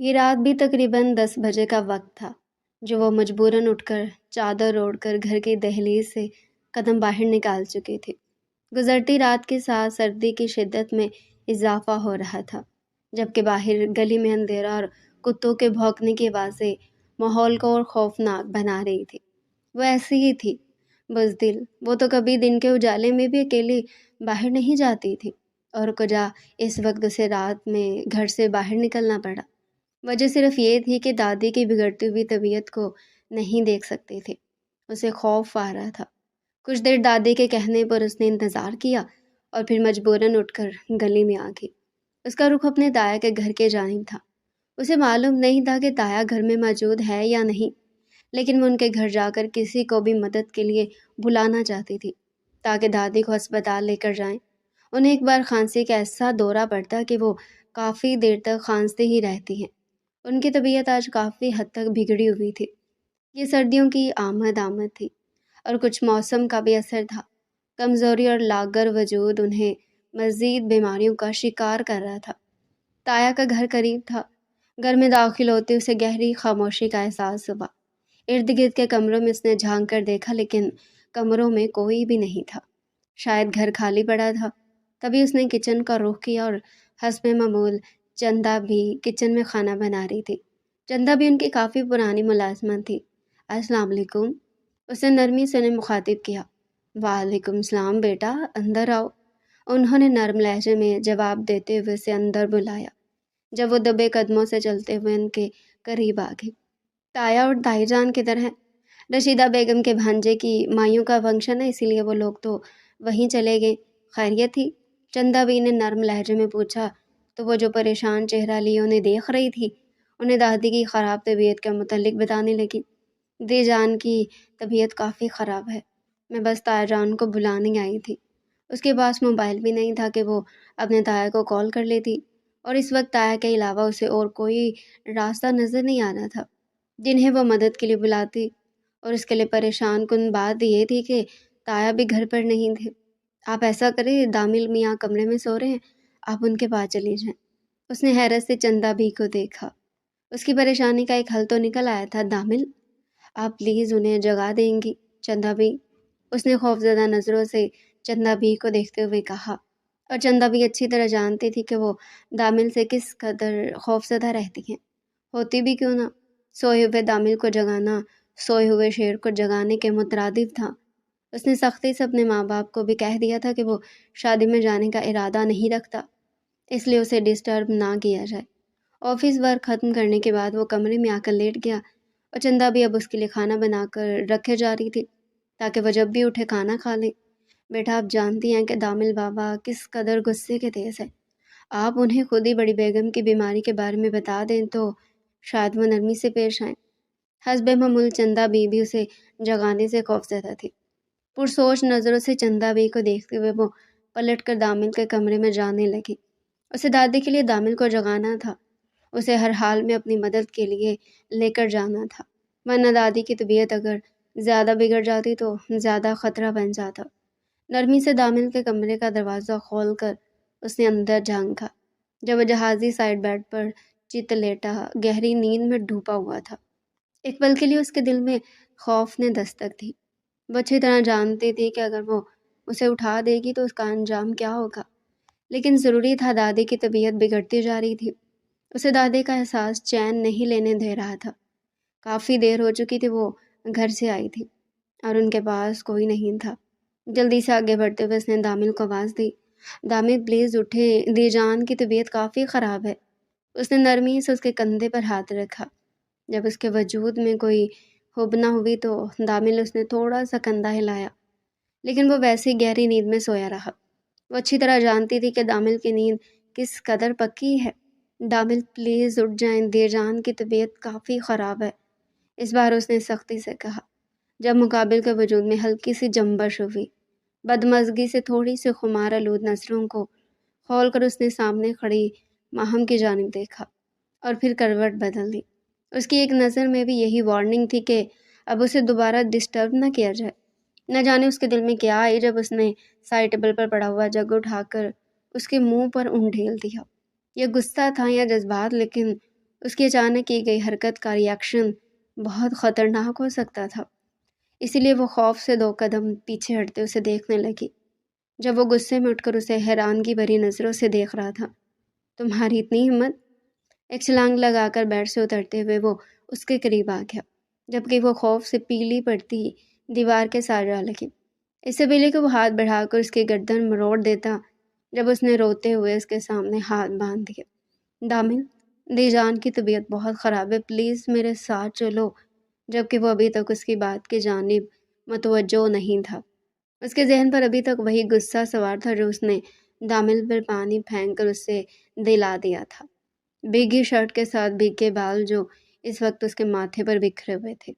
یہ رات بھی تقریباً 10 بجے کا وقت تھا جو وہ مجبوراً اٹھ کر چادر اوڑھ کر گھر کی دہلیز سے قدم باہر نکال چکی تھی۔ گزرتی رات کے ساتھ سردی کی شدت میں اضافہ ہو رہا تھا، جبکہ باہر گلی میں اندھیرا اور کتوں کے بھونکنے کی آوازیں ماحول کو اور خوفناک بنا رہی تھی۔ وہ ایسی ہی تھی، بزدل۔ وہ تو کبھی دن کے اجالے میں بھی اکیلی باہر نہیں جاتی تھی، اور کجا اس وقت اسے رات میں گھر سے باہر نکلنا پڑا۔ وجہ صرف یہ تھی کہ دادی کی بگڑتی ہوئی طبیعت کو نہیں دیکھ سکتی تھی۔ اسے خوف آ رہا تھا۔ کچھ دیر دادی کے کہنے پر اس نے انتظار کیا اور پھر مجبوراً اٹھ کر گلی میں آ گئی۔ اس کا رخ اپنے تایا کے گھر کے جانب تھا۔ اسے معلوم نہیں تھا کہ تایا گھر میں موجود ہے یا نہیں، لیکن وہ ان کے گھر جا کر کسی کو بھی مدد کے لیے بلانا چاہتی تھی تاکہ دادی کو ہسپتال لے کر جائیں۔ انہیں ایک بار کھانسی کا ایسا دورہ پڑتا کہ وہ کافی دیر تک کھانستے ہی رہتی ہیں۔ ان کی طبیعت آج کافی حد تک بگڑی ہوئی تھی۔ یہ سردیوں کی آمد تھی اور کچھ موسم کا بھی اثر تھا۔ کمزوری اور لاغر وجود انہیں مزید بیماریوں کا شکار کر رہا تھا۔ تایا کا گھر قریب تھا۔ گھر میں داخل ہوتے اسے گہری خاموشی کا احساس ہوا۔ ارد گرد کے کمروں میں اس نے جھانک کر دیکھا، لیکن کمروں میں کوئی بھی نہیں تھا۔ شاید گھر خالی پڑا تھا۔ تبھی اس نے کچن کا رخ کیا اور حسب معمول چندہ بھی کچن میں کھانا بنا رہی تھی۔ چندہ بھی ان کی کافی پرانی ملازمت تھی۔ السلام علیکم، اس نے نرمی سے انہیں مخاطب کیا۔ وعلیکم السلام بیٹا، اندر آؤ، انہوں نے نرم لہجے میں جواب دیتے ہوئے اسے اندر بلایا۔ جب وہ دبے قدموں سے چلتے ہوئے ان کے قریب آ گئی۔ تایا اور دائی جان کدھر ہیں؟ رشیدہ بیگم کے بھانجے کی مائیوں کا فنکشن ہے، اسی لیے وہ لوگ تو وہیں چلے گئے۔ خیریت تھی؟ چندہ بھی نے نرم لہجے میں پوچھا تو وہ جو پریشان چہرہ لیے انہیں دیکھ رہی تھی، انہیں دادی کی خراب طبیعت کے متعلق بتانے لگی۔ دی جان کی طبیعت کافی خراب ہے، میں بس تایا جان کو بلانے آئی تھی۔ اس کے پاس موبائل بھی نہیں تھا کہ وہ اپنے تایا کو کال کر لیتی، اور اس وقت تایا کے علاوہ اسے اور کوئی راستہ نظر نہیں آ رہا تھا جنہیں وہ مدد کے لیے بلاتی۔ اور اس کے لیے پریشان کن بات یہ تھی کہ تایا بھی گھر پر نہیں تھے۔ آپ ایسا کریں، دامل میاں کمرے میں سو رہے ہیں، آپ ان کے پاس چلی جائیں۔ اس نے حیرت سے چندہ بھی کو دیکھا۔ اس کی پریشانی کا ایک حل تو نکل آیا تھا۔ دامل، آپ پلیز انہیں جگا دیں گی؟ چندہ بھی، اس نے خوفزدہ نظروں سے چندہ بھی کو دیکھتے ہوئے کہا، اور چندہ بھی اچھی طرح جانتی تھی کہ وہ دامل سے کس قدر خوفزدہ رہتی ہیں۔ ہوتی بھی کیوں نہ، سوئے ہوئے دامل کو جگانا سوئے ہوئے شیر کو جگانے کے مترادف تھا۔ اس نے سختی سے اپنے ماں باپ کو بھی کہہ دیا تھا کہ وہ شادی میں جانے کا ارادہ نہیں رکھتا، اس لیے اسے ڈسٹرب نہ کیا جائے۔ آفس ورک ختم کرنے کے بعد وہ کمرے میں آ کر لیٹ گیا، اور چندہ بھی اب اس کے لیے کھانا بنا کر رکھے جا رہی تھی تاکہ وہ جب بھی اٹھے کھانا کھا لے۔ بیٹا، آپ جانتی ہیں کہ دامل بابا کس قدر غصے کے تیز ہے۔ آپ انہیں خود ہی بڑی بیگم کی بیماری کے بارے میں بتا دیں تو شاید وہ نرمی سے پیش آئیں۔ حسب معمول چندہ بھی اسے جگانے سے خوفزدہ تھی۔ پرسوچ نظروں سے چندہ بھی کو دیکھتے ہوئے وہ پلٹ کر دامل کے کمرے میں جانے لگی۔ اسے دادی کے لیے دامل کو جگانا تھا، اسے ہر حال میں اپنی مدد کے لیے لے کر جانا تھا، ورنہ دادی کی طبیعت اگر زیادہ بگڑ جاتی تو زیادہ خطرہ بن جاتا۔ نرمی سے دامل کے کمرے کا دروازہ کھول کر اس نے اندر جھانکا، جب وہ جہازی سائڈ بیڈ پر چت لیٹا گہری نیند میں ڈوبا ہوا تھا۔ ایک پل کے لیے اس کے دل میں خوف نے دستک دی۔ وہ اچھی طرح جانتی تھی کہ اگر وہ اسے اٹھا دے گی تو اس کا انجام کیا ہوگا، لیکن ضروری تھا، دادی کی طبیعت بگڑتی جا رہی تھی۔ اسے دادی کا احساس چین نہیں لینے دے رہا تھا۔ کافی دیر ہو چکی تھی وہ گھر سے آئی تھی اور ان کے پاس کوئی نہیں تھا۔ جلدی سے آگے بڑھتے ہوئے اس نے دامل کو آواز دی، دامل پلیز اٹھیں، دی جان کی طبیعت کافی خراب ہے۔ اس نے نرمی سے اس کے کندھے پر ہاتھ رکھا۔ جب اس کے وجود میں کوئی ہب نہ ہوئی تو دامل اس نے تھوڑا سا کندھا ہلایا، لیکن وہ ویسی گہری نیند میں سویا رہا۔ وہ اچھی طرح جانتی تھی کہ دامل کی نیند کس قدر پکی ہے۔ دامل پلیز اٹھ جائیں، دی جان کی طبیعت کافی خراب ہے، اس بار اس نے سختی سے کہا۔ جب مقابل کے وجود میں ہلکی سی جنبش ہوئی، بدمزگی سے تھوڑی سی خمار آلود نظروں کو کھول کر اس نے سامنے کھڑی ماہم کی جانب دیکھا اور پھر کروٹ بدل دی۔ اس کی ایک نظر میں بھی یہی وارننگ تھی کہ اب اسے دوبارہ ڈسٹرب نہ کیا جائے۔ نہ جانے اس کے دل میں کیا آئی جب اس نے سائڈ ٹیبل پر پڑا ہوا جگ اٹھا کر اس کے منہ پر انڈھیل دیا۔ یہ غصہ تھا یا جذبات، لیکن اس کی اچانک کی گئی حرکت کا ریاکشن بہت خطرناک ہو سکتا تھا، اسی لیے وہ خوف سے 2 قدم پیچھے ہٹتے اسے دیکھنے لگی۔ جب وہ غصے میں اٹھ کر اسے حیرانگی بھری نظروں سے دیکھ رہا تھا، تمہاری اتنی ہمت! ایک چھلانگ لگا کر بیڈ سے اترتے ہوئے وہ اس کے قریب آ گیا، جبکہ وہ خوف سے پیلی پڑتی دیوار کے ساتھ جا لگی۔ اس سے پہلے کہ وہ ہاتھ بڑھا کر اس کی گردن مروڑ دیتا، جب اس نے روتے ہوئے اس کے سامنے ہاتھ باندھ دیے۔ دامل، دی جان کی طبیعت بہت خراب ہے، پلیز میرے ساتھ چلو، جبکہ وہ ابھی تک اس کی بات کی جانب متوجہ نہیں تھا۔ اس کے ذہن پر ابھی تک وہی غصہ سوار تھا جو اس نے دامل پر پانی پھینک کر اسے دلا دیا تھا، بھیگی شرٹ کے ساتھ بھیگے بال جو اس وقت اس کے ماتھے پر بکھرے ہوئے تھے،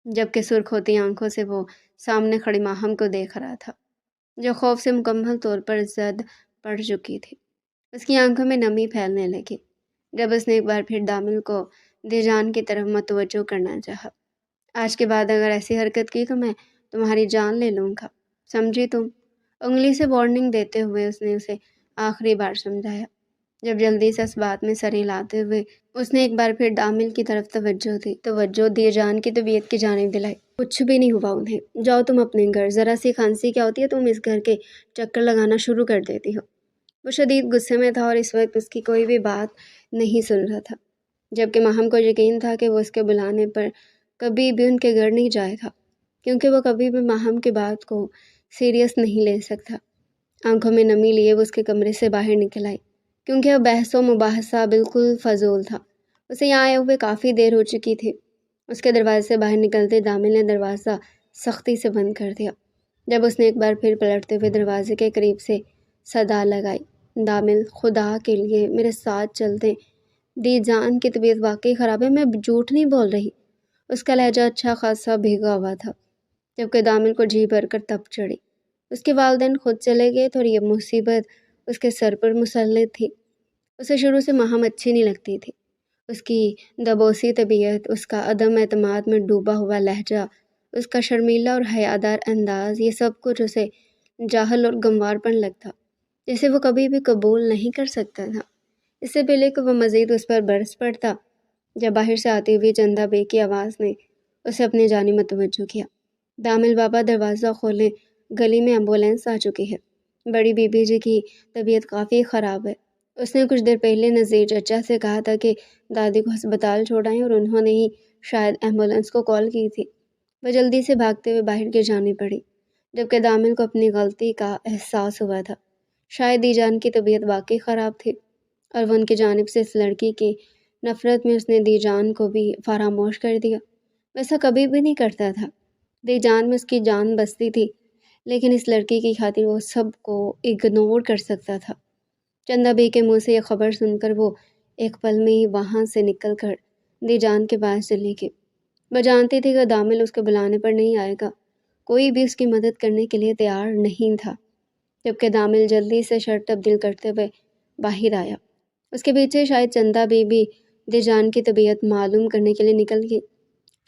جبکہ سرخ ہوتی آنکھوں سے وہ سامنے کھڑی ماہم کو دیکھ رہا تھا، جو خوف سے مکمل طور پر زد پڑ چکی تھی۔ اس کی آنکھوں میں نمی پھیلنے لگی جب اس نے ایک بار پھر دامل کو دیجان کی طرف متوجہ کرنا چاہا۔ آج کے بعد اگر ایسی حرکت کی تو میں تمہاری جان لے لوں گا، سمجھی تم؟ انگلی سے وارننگ دیتے ہوئے اس نے اسے آخری بار سمجھایا، جب جلدی سے اس بات میں سر ہلاتے ہوئے اس نے ایک بار پھر دامل کی طرف توجہ دی جان کی طبیعت کی جانب دلائی۔ کچھ بھی نہیں ہوا انہیں، جاؤ تم اپنے گھر، ذرا سی کھانسی کیا ہوتی ہے تم اس گھر کے چکر لگانا شروع کر دیتی ہو۔ وہ شدید غصے میں تھا اور اس وقت اس کی کوئی بھی بات نہیں سن رہا تھا، جبکہ ماہم کو یقین تھا کہ وہ اس کے بلانے پر کبھی بھی ان کے گھر نہیں جائے گا، کیونکہ وہ کبھی بھی ماہم کی بات کو سیریس نہیں لے سکتا۔ آنکھوں میں نمی لیے وہ اس کے کمرے سے باہر نکل آئی، کیونکہ اب بحث و مباحثہ بالکل فضول تھا۔ اسے یہاں آئے ہوئے کافی دیر ہو چکی تھی۔ اس کے دروازے سے باہر نکلتے دامل نے دروازہ سختی سے بند کر دیا، جب اس نے ایک بار پھر پلٹتے ہوئے دروازے کے قریب سے صدا لگائی، دامل، خدا کے لیے میرے ساتھ چل دیں، دی جان کی طبیعت واقعی خراب ہے، میں جھوٹ نہیں بول رہی۔ اس کا لہجہ اچھا خاصا بھیگا ہوا تھا، جبکہ دامل کو جی بھر کر تپ چڑھی۔ اس کے والدین خود چلے گئے تھے اور یہ مصیبت اس کے سر پر مسلط تھی۔ اسے شروع سے ماہم اچھی نہیں لگتی تھی۔ اس کی دبوسی طبیعت، اس کا عدم اعتماد میں ڈوبا ہوا لہجہ، اس کا شرمیلا اور حیادار انداز، یہ سب کچھ اسے جاہل اور گنوار پن لگتا، جسے وہ کبھی بھی قبول نہیں کر سکتا تھا۔ اس سے پہلے کہ وہ مزید اس پر برس پڑتا، جب باہر سے آتی ہوئی چندہ بے کی آواز نے اسے اپنی جانب متوجہ کیا۔ دامل بابا، دروازہ کھولیں، گلی میں ایمبولینس آ چکی ہے، بڑی بی بی جی کی طبیعت کافی خراب ہے۔ اس نے کچھ دیر پہلے نذیر چچا سے کہا تھا کہ دادی کو ہسپتال چھوڑائیں اور انہوں نے ہی شاید ایمبولینس کو کال کی تھی۔ وہ جلدی سے بھاگتے ہوئے باہر کی جانے پڑی، جبکہ دامل کو اپنی غلطی کا احساس ہوا تھا۔ شاید دی جان کی طبیعت واقعی خراب تھی اور وہ ان کی جانب سے اس لڑکی کی نفرت میں اس نے دی جان کو بھی فراموش کر دیا۔ ویسا کبھی بھی نہیں کرتا تھا۔ دی جان میں اس کی جان بستی تھی، لیکن اس لڑکی کی خاطر وہ سب کو اگنور کر سکتا تھا۔ چندہ بی کے منہ سے یہ خبر سن کر وہ ایک پل میں ہی وہاں سے نکل کر دی جان کے پاس چلی گئی۔ وہ جانتی تھی کہ دامل اس کے بلانے پر نہیں آئے گا، کوئی بھی اس کی مدد کرنے کے لیے تیار نہیں تھا، جبکہ دامل جلدی سے شرٹ تبدیل کرتے ہوئے باہر آیا۔ اس کے پیچھے شاید چندہ بی بھی دی جان کی طبیعت معلوم کرنے کے لیے نکل گئی۔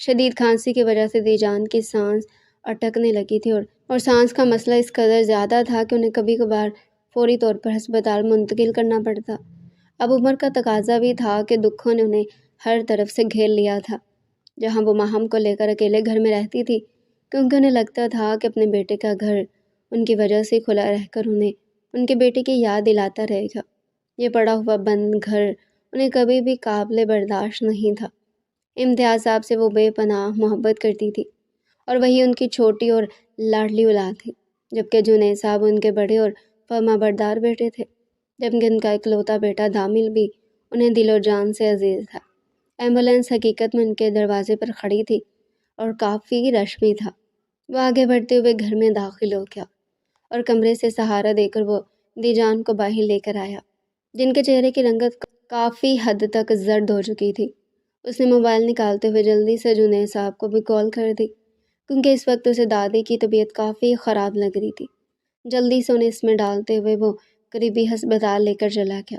شدید کھانسی کی وجہ سے دی جان کی سانس اٹکنے لگی تھی اور سانس کا مسئلہ اس قدر زیادہ تھا کہ انہیں کبھی کبھار فوری طور پر ہسپتال منتقل کرنا پڑتا۔ اب عمر کا تقاضا بھی تھا کہ دکھوں نے انہیں ہر طرف سے گھیر لیا تھا۔ جہاں وہ ماہم کو لے کر اکیلے گھر میں رہتی تھی، کیونکہ انہیں لگتا تھا کہ اپنے بیٹے کا گھر ان کی وجہ سے کھلا رہ کر انہیں ان کے بیٹے کی یاد دلاتا رہے گا۔ یہ پڑا ہوا بند گھر انہیں کبھی بھی قابل برداشت نہیں تھا۔ امتیاز صاحب سے وہ بے پناہ محبت کرتی تھی اور وہی ان کی چھوٹی اور لاڈلی اولاد تھی، جبکہ جنید صاحب ان کے بڑے اور فرما بردار بیٹے تھے، جبکہ ان کا اکلوتا بیٹا دامل بھی انہیں دل و جان سے عزیز تھا۔ ایمبولینس حقیقت میں ان کے دروازے پر کھڑی تھی اور کافی رش بھی تھا۔ وہ آگے بڑھتے ہوئے گھر میں داخل ہو گیا اور کمرے سے سہارا دے کر وہ دی جان کو باہر لے کر آیا، جن کے چہرے کی رنگت کافی حد تک زرد ہو چکی تھی۔ اس نے موبائل نکالتے ہوئے جلدی سے جنید صاحب کو بھی کال کر دی، کیونکہ اس وقت اسے دادی کی طبیعت کافی خراب لگ رہی تھی۔ جلدی سے انہیں اس میں ڈالتے ہوئے وہ قریبی ہسپتال لے کر چلا گیا،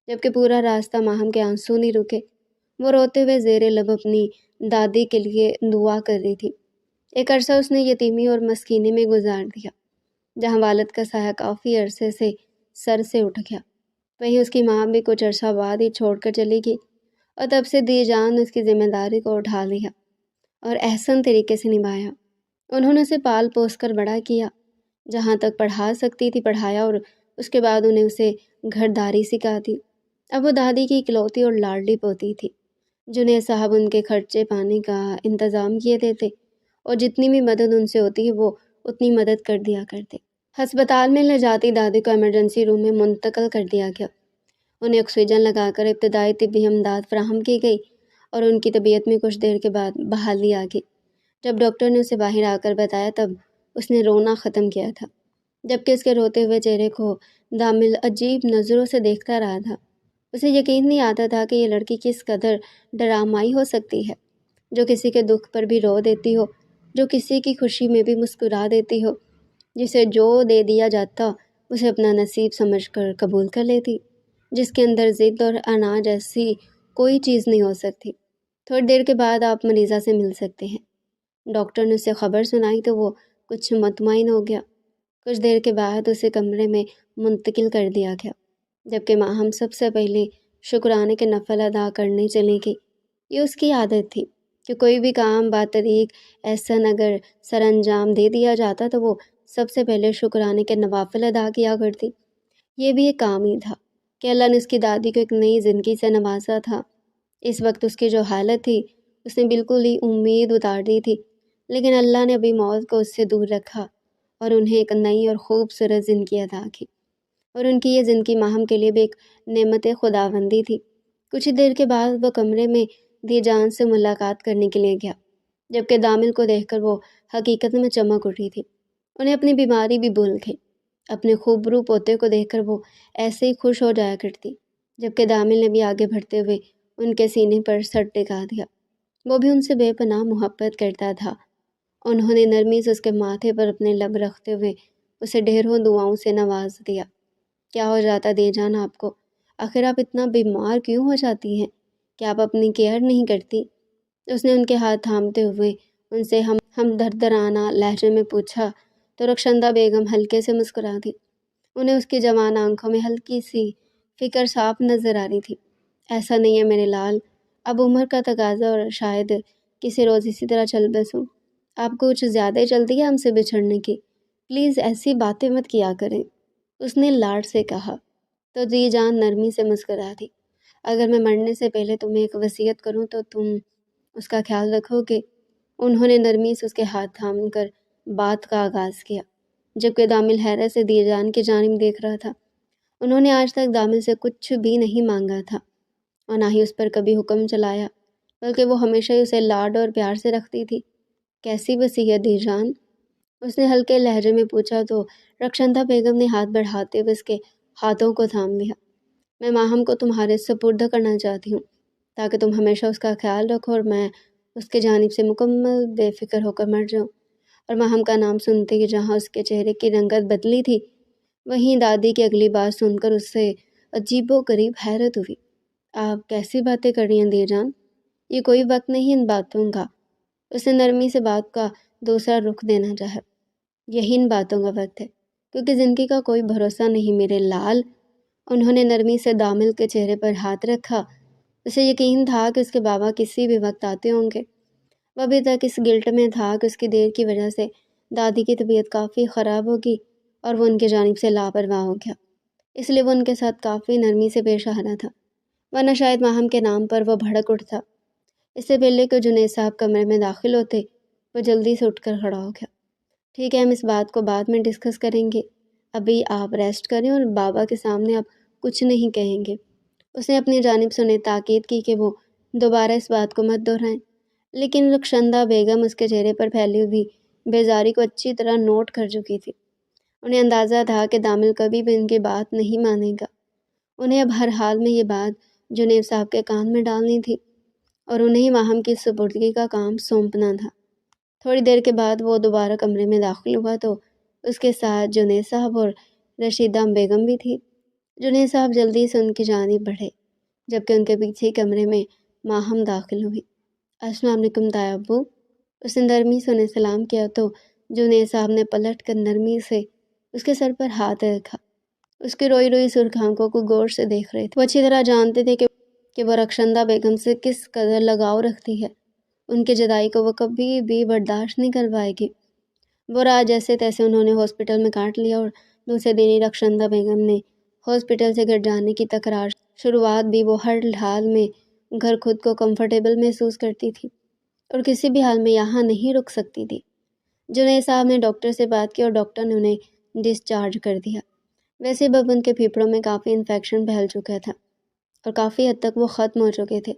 جبکہ پورا راستہ ماہم کے آنسو نہیں رکے۔ وہ روتے ہوئے زیر لب اپنی دادی کے لیے دعا کر رہی تھی۔ ایک عرصہ اس نے یتیمی اور مسکینی میں گزار دیا، جہاں والد کا سایہ کافی عرصے سے سر سے اٹھ گیا۔ وہیں اس کی ماں بھی کچھ عرصہ بعد ہی چھوڑ کر چلی گئی اور تب سے دی جان نے اس کی ذمہ داری کو اٹھا لیا اور احسن طریقے سے نبھایا۔ انہوں نے اسے پال پوس کر بڑا کیا، جہاں تک پڑھا سکتی تھی پڑھایا، اور اس کے بعد انہیں اسے گھرداری سکھا دی۔ اب وہ دادی کی اکلوتی اور لاڈلی پوتی تھی۔ جنید صاحب ان کے خرچے پانی کا انتظام کیے دیتے اور جتنی بھی مدد ان سے ہوتی ہے وہ اتنی مدد کر دیا کرتے۔ ہسپتال میں لے جاتی دادی کو ایمرجنسی روم میں منتقل کر دیا گیا۔ انہیں آکسیجن لگا کر ابتدائی طبی امداد فراہم کی گئی اور ان کی طبیعت میں کچھ دیر کے بعد بحالی آ گئی۔ جب ڈاکٹر نے اسے باہر آ کر بتایا تب اس نے رونا ختم کیا تھا، جبکہ اس کے روتے ہوئے چہرے کو دامل عجیب نظروں سے دیکھتا رہا تھا۔ اسے یقین نہیں آتا تھا کہ یہ لڑکی کس قدر ڈرامائی ہو سکتی ہے، جو کسی کے دکھ پر بھی رو دیتی ہو، جو کسی کی خوشی میں بھی مسکرا دیتی ہو، جسے جو دے دیا جاتا اسے اپنا نصیب سمجھ کر قبول کر لیتی، جس کے اندر ضد اور انا جیسی کوئی چیز نہیں ہو سکتی۔ تھوڑی دیر کے بعد آپ مریضہ سے مل سکتے ہیں۔ ڈاکٹر نے اسے خبر سنائی تو وہ کچھ مطمئن ہو گیا۔ کچھ دیر کے بعد اسے کمرے میں منتقل کر دیا گیا، جبکہ ماہم سب سے پہلے شکرانے کے نفل ادا کرنے چلی گئی۔ یہ اس کی عادت تھی کہ کوئی بھی کام بطریق احسن اگر سر انجام دے دیا جاتا تو وہ سب سے پہلے شکرانے کے نوافل ادا کیا کرتی۔ یہ بھی ایک کام ہی تھا کہ اللہ نے اس کی دادی کو ایک نئی زندگی سے نوازا تھا۔ اس وقت اس کی جو حالت تھی اس نے بالکل ہی امید اتار دی تھی، لیکن اللہ نے ابھی موت کو اس سے دور رکھا اور انہیں ایک نئی اور خوبصورت زندگی عطا کی، اور ان کی یہ زندگی ماہم کے لیے بھی ایک نعمت خداوندی تھی۔ کچھ ہی دیر کے بعد وہ کمرے میں دی جان سے ملاقات کرنے کے لیے گیا، جبکہ دامل کو دیکھ کر وہ حقیقت میں چمک اٹھی تھی۔ انہیں اپنی بیماری بھی بھول گئی۔ اپنے خوبرو پوتے کو دیکھ کر وہ ایسے ہی خوش ہو جایا کرتی، جبکہ دامل نے بھی آگے بڑھتے ہوئے ان کے سینے پر سر ٹکا دیا۔ وہ بھی ان سے بے پناہ محبت کرتا تھا۔ انہوں نے نرمی سے اس کے ماتھے پر اپنے لب رکھتے ہوئے اسے ڈھیروں دعاؤں سے نواز دیا۔ کیا ہو جاتا دی جان آپ کو؟ آخر آپ اتنا بیمار کیوں ہو جاتی ہیں؟ کیا آپ اپنی کیئر نہیں کرتی؟ اس نے ان کے ہاتھ تھامتے ہوئے ان سے ہم دردرانہ لہجے میں پوچھا تو رخشندہ بیگم ہلکے سے مسکرا دی۔ انہیں اس کی جوان آنکھوں میں ہلکی سی فکر صاف نظر آ رہی تھی۔ ایسا نہیں ہے میرے لال، اب عمر کا تقاضا اور شاید کسی روز اسی طرح چل بسوں۔ آپ کو کچھ زیادہ ہی چلتی ہے ہم سے بچھڑنے کی، پلیز ایسی باتیں مت کیا کریں، اس نے لاڈ سے کہا۔ تو دی جان نرمی سے مسکرا دی۔ اگر میں مرنے سے پہلے تمہیں ایک وصیت کروں تو تم اس کا خیال رکھو گے؟ انہوں نے نرمی سے اس کے ہاتھ تھام کر بات کا آغاز کیا، جبکہ دامل حیرت سے دی جان کی جانب دیکھ رہا تھا۔ انہوں نے آج تک دامل سے کچھ بھی نہیں مانگا تھا اور نہ ہی اس پر کبھی حکم چلایا، بلکہ وہ ہمیشہ ہی اسے لاڈ اور پیار سے رکھتی تھی۔ کیسی وصیت دی جان؟ اس نے ہلکے لہجے میں پوچھا تو رخشندہ بیگم نے ہاتھ بڑھاتے ہوئے اس کے ہاتھوں کو تھام لیا۔ میں ماہم کو تمہارے سپرد کرنا چاہتی ہوں تاکہ تم ہمیشہ اس کا خیال رکھو اور میں اس کے جانب سے مکمل بے فکر ہو کر مر جاؤں۔ اور ماہم کا نام سنتے ہی جہاں اس کے چہرے کی رنگت بدلی تھی، وہیں دادی کی اگلی بات سن کر اس سے عجیب و غریب حیرت ہوئی۔ آپ کیسی باتیں کر رہی ہیں دی جان؟ یہ کوئی وقت نہیں ان باتوں کا۔ اس نے نرمی سے بات کا دوسرا رخ دینا چاہا۔ یہی ان باتوں کا وقت ہے، کیونکہ زندگی کا کوئی بھروسہ نہیں میرے لال۔ انہوں نے نرمی سے دامل کے چہرے پر ہاتھ رکھا۔ اسے یقین تھا کہ اس کے بابا کسی بھی وقت آتے ہوں گے۔ وہ ابھی تک اس گلٹ میں تھا کہ اس کی دیر کی وجہ سے دادی کی طبیعت کافی خراب ہوگی اور وہ ان کی جانب سے لاپرواہ ہو گیا، اس لیے وہ ان کے ساتھ کافی نرمی سے پیش آ رہا تھا، ورنہ شاید ماہم کے نام پر وہ بھڑک اٹھتا۔ اس سے پہلے کہ جنید صاحب کمرے میں داخل ہوتے وہ جلدی سے اٹھ کر کھڑا ہو گیا۔ ٹھیک ہے، ہم اس بات کو بعد میں ڈسکس کریں گے، ابھی آپ ریسٹ کریں اور بابا کے سامنے آپ کچھ نہیں کہیں گے۔ اس نے اپنی جانب سے انہیں تاکید کی کہ وہ دوبارہ اس بات کو مت دہرائیں، لیکن رخشندہ بیگم اس کے چہرے پر پھیلی ہوئی بیزاری کو اچھی طرح نوٹ کر چکی تھی۔ انہیں اندازہ تھا کہ دامل کبھی بھی ان کی بات نہیں مانے گا۔ انہیں اب ہر حال میں یہ بات جنید صاحب کے کان میں ڈالنی تھی اور انہیں ماہم کی سپردگی کا کام سونپنا تھا۔ تھوڑی دیر کے بعد وہ دوبارہ کمرے میں داخل ہوا تو اس کے ساتھ جنید صاحب اور رشیدہ بیگم بھی تھی۔ جنید صاحب جلدی سے ان کی جانب بڑھے، جبکہ ان کے پیچھے کمرے میں ماہم داخل ہوئی۔ السلام علیکم تایا ابو، اس نے نرمی سے انہیں سلام کیا تو جنید صاحب نے پلٹ کر نرمی سے اس کے سر پر ہاتھ رکھا۔ اس کی روئی روئی سرخ آنکھوں کو غور سے دیکھ رہے تھے۔ وہ اچھی طرح جانتے تھے کہ کہ وہ رخشندہ بیگم سے کس قدر لگاؤ رکھتی ہے۔ ان کی جدائی کو وہ کبھی بھی برداشت نہیں کر پائے گی۔ وہ رات جیسے تیسے انہوں نے ہاسپٹل میں کاٹ لیا اور دوسرے دن ہی رخشندہ بیگم نے ہاسپٹل سے گھر جانے کی تکرار۔ شروعات بھی وہ ہر حال میں گھر خود کو کمفرٹیبل محسوس کرتی تھی اور کسی بھی حال میں یہاں نہیں رک سکتی تھی۔ جنید صاحب نے ڈاکٹر سے بات کی اور ڈاکٹر نے انہیں ڈسچارج کر دیا۔ ویسے اب ان کے پھیپھڑوں میں کافی انفیکشن پھیل چکا تھا اور کافی حد تک وہ ختم ہو چکے تھے۔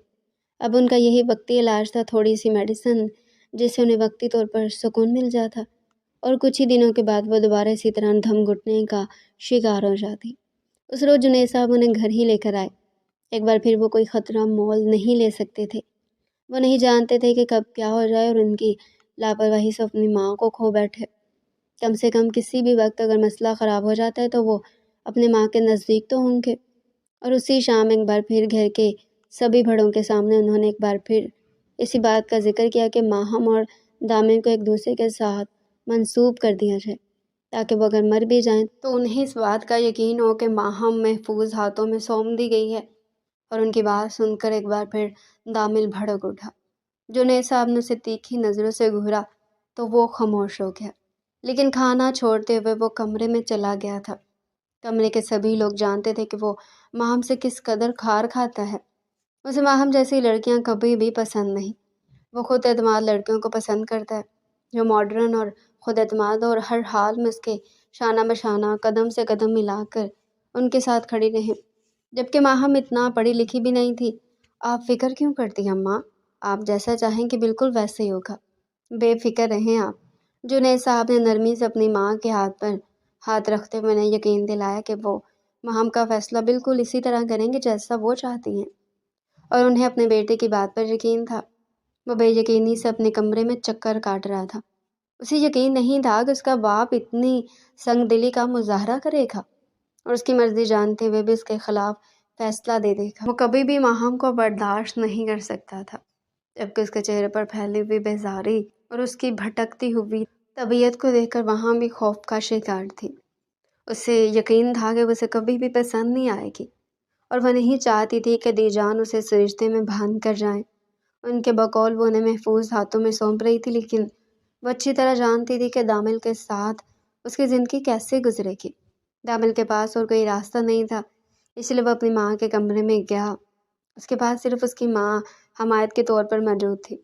اب ان کا یہی وقتی علاج تھا، تھوڑی سی میڈیسن جس سے انہیں وقتی طور پر سکون مل جاتا اور کچھ ہی دنوں کے بعد وہ دوبارہ اسی طرح دھم گھٹنے کا شکار ہو جاتی۔ اس روز جنید صاحب انہیں گھر ہی لے کر آئے۔ ایک بار پھر وہ کوئی خطرہ مول نہیں لے سکتے تھے۔ وہ نہیں جانتے تھے کہ کب کیا ہو جائے اور ان کی لاپرواہی سے اپنی ماں کو کھو بیٹھے۔ کم سے کم کسی بھی وقت اگر مسئلہ خراب ہو جاتا ہے تو وہ اپنے ماں کے نزدیک تو ہوں گے۔ اور اسی شام ایک بار پھر گھر کے سبھی بڑوں کے سامنے انہوں نے ایک بار پھر اسی بات کا ذکر کیا کہ ماہم اور دامن کو ایک دوسرے کے ساتھ منسوب کر دیا جائے تاکہ وہ اگر مر بھی جائیں تو انہیں اس بات کا یقین ہو کہ ماہم محفوظ ہاتھوں میں سونپ دی گئی ہے۔ اور ان کی بات سن کر ایک بار پھر دامل بھڑک اٹھا۔ جنید صاحب نے اسے تیکھی نظروں سے گھورا تو وہ خاموش ہو گیا، لیکن کھانا چھوڑتے ہوئے وہ کمرے میں چلا گیا تھا۔ کمرے کے سبھی لوگ جانتے تھے کہ وہ ماہم سے کس قدر کھار کھاتا ہے۔ اسے ماہم جیسی لڑکیاں کبھی بھی پسند نہیں۔ وہ خود اعتماد لڑکیوں کو پسند کرتا ہے جو ماڈرن اور خود اعتماد اور ہر حال میں اس کے شانہ بشانہ قدم سے قدم ملا کر ان کے ساتھ کھڑی رہیں۔ جبکہ ماہم اتنا پڑھی لکھی بھی نہیں تھی۔ آپ فکر کیوں کرتی ہیں اماں؟ آپ جیسا چاہیں کہ بالکل ویسے ہی ہوگا، بے فکر رہیں آپ۔ جنید صاحب نے نرمی سے اپنی ماں کے ہاتھ پر ہاتھ رکھتے ہوئے انہیں یقین دلایا کہ وہ ماہم کا فیصلہ بالکل اسی طرح کریں گے جیسا وہ چاہتی ہیں، اور انہیں اپنے بیٹے کی بات پر یقین تھا۔ وہ بے یقینی سے اپنے کمرے میں چکر کاٹ رہا تھا۔ اسے یقین نہیں تھا کہ اس کا باپ اتنی سنگ دلی کا مظاہرہ کرے گا اور اس کی مرضی جانتے ہوئے بھی اس کے خلاف فیصلہ دے دے گا۔ وہ کبھی بھی ماہم کو برداشت نہیں کر سکتا تھا، جبکہ اس کے چہرے پر پھیلی ہوئی بیزاری اور اس کی بھٹکتی ہوئی طبیعت کو دیکھ کر وہاں بھی خوف کا شکار تھی۔ اسے یقین تھا کہ وہ اسے کبھی بھی پسند نہیں آئے گی اور وہ نہیں چاہتی تھی کہ دی جان اسے اس رشتے میں باندھ کر جائیں۔ ان کے بقول وہ انہیں محفوظ ہاتھوں میں سونپ رہی تھی، لیکن وہ اچھی طرح جانتی تھی کہ دامل کے ساتھ اس کی زندگی کیسے گزرے گی۔ دامل کے پاس اور کوئی راستہ نہیں تھا، اس لیے وہ اپنی ماں کے کمرے میں گیا۔ اس کے پاس صرف اس کی ماں حمایت کے طور پر موجود تھی۔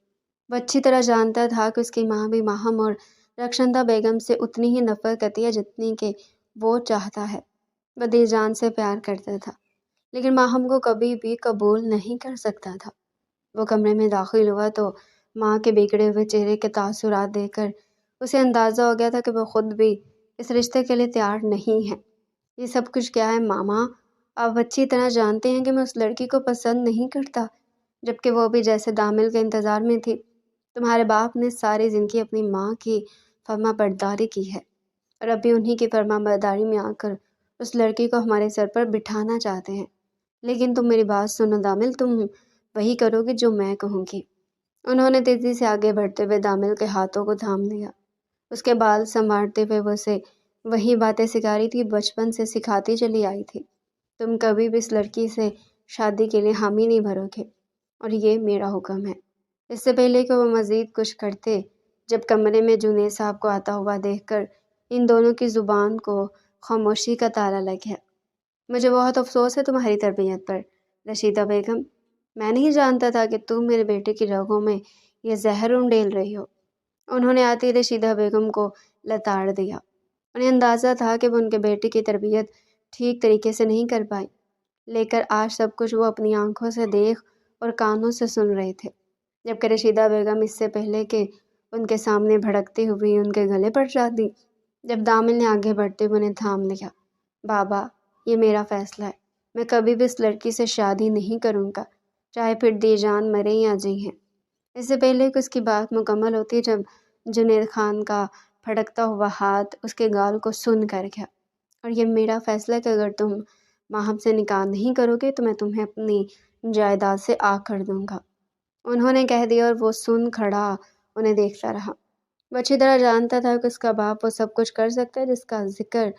وہ اچھی طرح جانتا تھا کہ اس کی ماں بھی ماہم اور رخشندہ بیگم سے اتنی ہی نفرت کرتی ہے جتنی کہ وہ چاہتا ہے۔ وہ دی جان سے پیار کرتا تھا، لیکن ماہم کو کبھی بھی قبول نہیں کر سکتا تھا۔ وہ کمرے میں داخل ہوا تو ماں کے بگڑے ہوئے چہرے کے تاثرات دیکھ کر اسے اندازہ ہو گیا تھا کہ وہ خود بھی اس رشتے کے لیے تیار نہیں ہے۔ یہ سب کچھ کیا ہے ماما؟ آپ اچھی طرح جانتے ہیں کہ میں اس لڑکی کو پسند نہیں کرتا، جبکہ وہ بھی جیسے دامل کے انتظار میں تھی۔ تمہارے باپ نے ساری زندگی اپنی ماں کی فرما برداری کی ہے اور اب بھی انہی کی فرما برداری میں آ کر اس لڑکی کو ہمارے سر پر بٹھانا چاہتے ہیں۔ لیکن تم میری بات سنو دامل، تم وہی کرو گی جو میں کہوں گی۔ انہوں نے تیزی سے آگے بڑھتے ہوئے دامل کے ہاتھوں کو تھام لیا۔ اس کے بال سنوارتے ہوئے وہ اسے وہی باتیں سکھا رہی تھی بچپن سے سکھاتی چلی آئی تھی۔ تم کبھی بھی اس لڑکی سے شادی کے لیے حامی نہیں بھرو گے اور یہ میرا حکم ہے۔ اس سے پہلے کہ وہ مزید کچھ کرتے، جب کمرے میں جنید صاحب کو آتا ہوا دیکھ کر ان دونوں کی زبان کو خاموشی کا تالا لگ گیا۔ مجھے بہت افسوس ہے تمہاری تربیت پر رشیدہ بیگم۔ میں نہیں جانتا تھا کہ تم میرے بیٹے کی رگوں میں یہ زہر انڈیل رہی ہو۔ انہوں نے آتی رشیدہ بیگم کو لتاڑ دیا۔ انہیں اندازہ تھا کہ وہ ان کے بیٹے کی تربیت ٹھیک طریقے سے نہیں کر پائی، لیکن آج سب کچھ وہ اپنی آنکھوں سے دیکھ اور کانوں سے سن رہے تھے۔ جبکہ رشیدہ بیگم اس سے پہلے کہ ان کے سامنے بھڑکتی ہوئی ان کے گلے پڑ جاتی، جب دامل نے آگے بڑھتے ہوئے انہیں تھام لیا۔ بابا، یہ میرا فیصلہ ہے، میں کبھی بھی اس لڑکی سے شادی نہیں کروں گا، چاہے پھر دی جان مرے یا جی ہیں۔ اس سے پہلے کہ اس کی بات مکمل ہوتی جب جنید خان کا پھڑکتا ہوا ہاتھ اس کے گال کو سن کر گیا۔ اور یہ میرا فیصلہ ہے کہ اگر تم ماہم سے نکاح نہیں کرو گے تو میں تمہیں اپنی جائیداد سے آگ کر دوں گا، انہوں نے کہہ دیا، اور وہ سن کھڑا انہیں دیکھتا رہا۔ وہ اچھی طرح جانتا تھا کہ اس کا باپ وہ سب کچھ کر سکتا ہے جس کا ذکر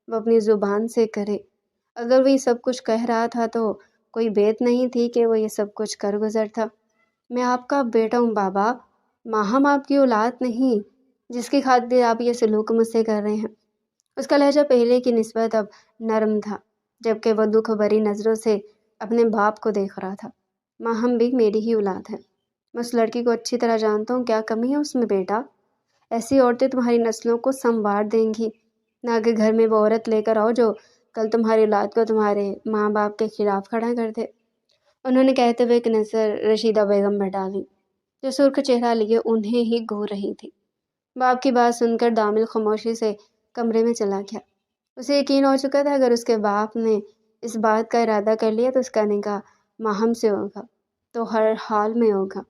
وہ اپنی زبان سے کرے۔ اگر وہ یہ سب کچھ کہہ رہا تھا تو کوئی بیت نہیں تھی کہ وہ یہ سب کچھ کر گزر تھا۔ میں آپ کا بیٹا ہوں بابا، ماہم آپ کی اولاد نہیں جس کی خاطر آپ یہ سلوک مجھ سے کر رہے ہیں۔ اس کا لہجہ پہلے کی نسبت اب نرم تھا، جبکہ وہ دکھ بھری نظروں سے اپنے باپ کو دیکھ رہا تھا۔ ماہم بھی میری ہی اولاد ہے، میں اس لڑکی کو اچھی طرح جانتا ہوں، کیا کمی ہے اس میں بیٹا؟ ایسی عورتیں تمہاری نسلوں کو سنوار دیں گی، نہ کہ گھر میں وہ عورت لے کر آؤ جو کل تمہاری اولاد کو تمہارے ماں باپ کے خلاف کھڑا کر دے۔ انہوں نے کہتے ہوئے ایک نظر رشیدہ بیگم پر ڈالی جو سرخ چہرہ لیے انہیں ہی گھور رہی تھی۔ باپ کی بات سن کر دامل خاموشی سے کمرے میں چلا گیا۔ اسے یقین ہو چکا تھا اگر اس کے باپ نے اس بات کا ارادہ کر لیا تو اس کا نکاح ماہم سے ہوگا تو ہر حال میں ہوگا۔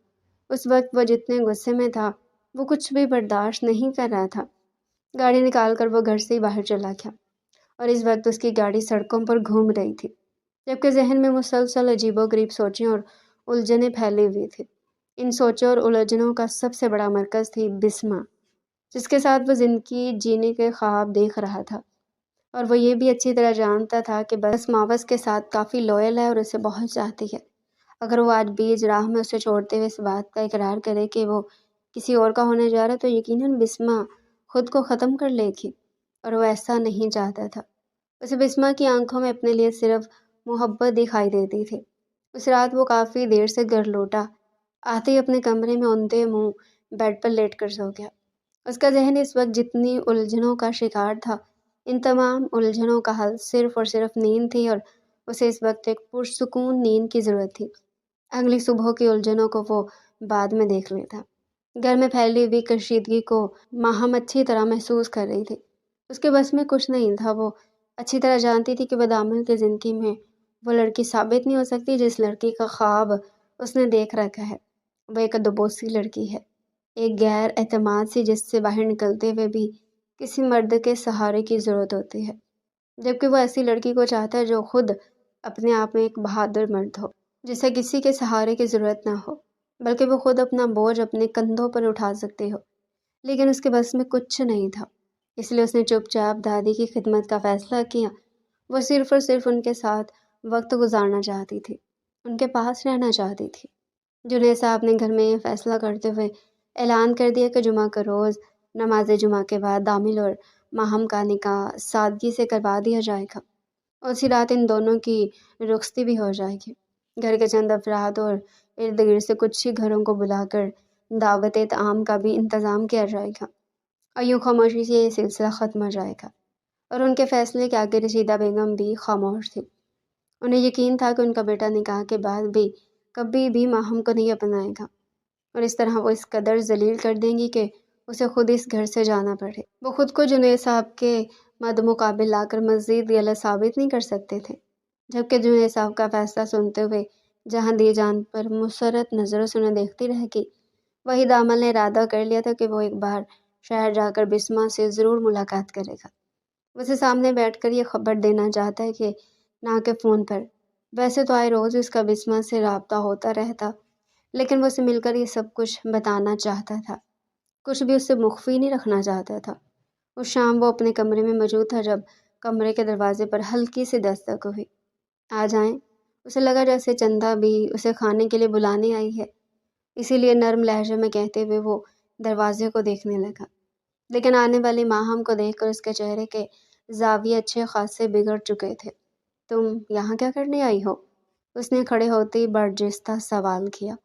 اس وقت وہ جتنے غصے میں تھا وہ کچھ بھی برداشت نہیں کر رہا تھا۔ گاڑی نکال کر وہ گھر سے ہی باہر چلا گیا اور اس وقت اس کی گاڑی سڑکوں پر گھوم رہی تھی، جبکہ ذہن میں مسلسل عجیب و غریب سوچیں اور الجھنیں پھیلی ہوئی تھی۔ ان سوچوں اور الجھنوں کا سب سے بڑا مرکز تھی بسمہ، جس کے ساتھ وہ زندگی جینے کے خواب دیکھ رہا تھا، اور وہ یہ بھی اچھی طرح جانتا تھا کہ بس ماوس کے ساتھ کافی لوئل ہے اور اسے بہت چاہتی ہے۔ اگر وہ آج بیچ راہ میں اسے چھوڑتے ہوئے اس بات کا اقرار کرے کہ وہ کسی اور کا ہونے جا رہا تو یقیناً بسمہ خود کو ختم کر لے گی، اور وہ ایسا نہیں چاہتا تھا۔ اسے بسمہ کی آنکھوں میں اپنے لیے صرف محبت دکھائی دیتی تھی۔ اس رات وہ کافی دیر سے گھر لوٹا، آتے ہی اپنے کمرے میں اوندھے منہ بیڈ پر لیٹ کر سو گیا۔ اس کا ذہن اس وقت جتنی الجھنوں کا شکار تھا، ان تمام الجھنوں کا حل صرف اور صرف نیند تھی، اور اسے اس وقت ایک پرسکون نیند کی ضرورت تھی۔ اگلی صبح کی الجھنوں کو وہ بعد میں دیکھ لیتا۔ گھر میں پھیلی ہوئی کشیدگی کو ماہم اچھی طرح محسوس کر رہی تھی۔ اس کے بس میں کچھ نہیں تھا۔ وہ اچھی طرح جانتی تھی کہ بدعمل کی زندگی میں وہ لڑکی ثابت نہیں ہو سکتی جس لڑکی کا خواب اس نے دیکھ رکھا ہے۔ وہ ایک دبوسی لڑکی ہے، ایک غیر اعتماد سی جس سے باہر نکلتے ہوئے بھی کسی مرد کے سہارے کی ضرورت ہوتی ہے، جبکہ وہ ایسی لڑکی کو چاہتا ہے جو خود اپنے آپ میں ایک بہادر مرد ہو، جسے کسی کے سہارے کی ضرورت نہ ہو، بلکہ وہ خود اپنا بوجھ اپنے کندھوں پر اٹھا سکتی ہو۔ لیکن اس کے بس میں کچھ نہیں تھا، اس لیے اس نے چپ چاپ دادی کی خدمت کا فیصلہ کیا۔ وہ صرف اور صرف ان کے ساتھ وقت گزارنا چاہتی تھی، ان کے پاس رہنا چاہتی تھی۔ جنید صاحب نے گھر میں یہ فیصلہ کرتے ہوئے اعلان کر دیا کہ جمعہ کا روز نماز جمعہ کے بعد دامل اور ماہم کا نکاح سادگی سے کروا دیا جائے گا۔ اسی رات ان دونوں کی رخصتی بھی ہو جائے گی۔ گھر کے چند افراد اور ارد گرد سے کچھ ہی گھروں کو بلا کر دعوت طعام کا بھی انتظام کیا جائے گا، اور یوں خاموشی سے یہ سلسلہ ختم ہو جائے گا۔ اور ان کے فیصلے کے آگے رشیدہ بیگم بھی خاموش تھی۔ انہیں یقین تھا کہ ان کا بیٹا نکاح کے بعد بھی کبھی بھی ماہم کو نہیں اپنائے گا، اور اس طرح وہ اس قدر ذلیل کر دیں گی کہ اسے خود اس گھر سے جانا پڑے۔ وہ خود کو جنید صاحب کے مد مقابل لا کر مزید غلط ثابت نہیں کر سکتے تھے، جبکہ جنید صاحب کا فیصلہ سنتے ہوئے جہاں دی جان پر مسرت نظروں سے انہیں دیکھتی رہ گئی، وہی دامل نے ارادہ کر لیا تھا کہ وہ ایک بار شہر جا کر بسمہ سے ضرور ملاقات کرے گا۔ وہ اسے سامنے بیٹھ کر یہ خبر دینا چاہتا ہے کہ نہ کہ فون پر، ویسے تو آئے روز اس کا بسمہ سے رابطہ ہوتا رہتا، لیکن وہ اسے مل کر یہ سب کچھ بتانا چاہتا تھا، کچھ بھی اس سے مخفی نہیں رکھنا چاہتا تھا۔ اس شام وہ اپنے کمرے میں موجود تھا جب کمرے کے دروازے پر ہلکی سی دستک ہوئی۔ آ جائیں۔ اسے لگا جیسے چندہ بھی اسے کھانے کے لیے بلانے آئی ہے، اسی لیے نرم لہجے میں کہتے ہوئے وہ دروازے کو دیکھنے لگا، لیکن آنے والی ماہم کو دیکھ کر اس کے چہرے کے زاویے اچھے خاصے بگڑ چکے تھے۔ تم یہاں کیا کرنے آئی ہو؟ اس نے کھڑے ہوتے ہی برجستہ سوال کیا،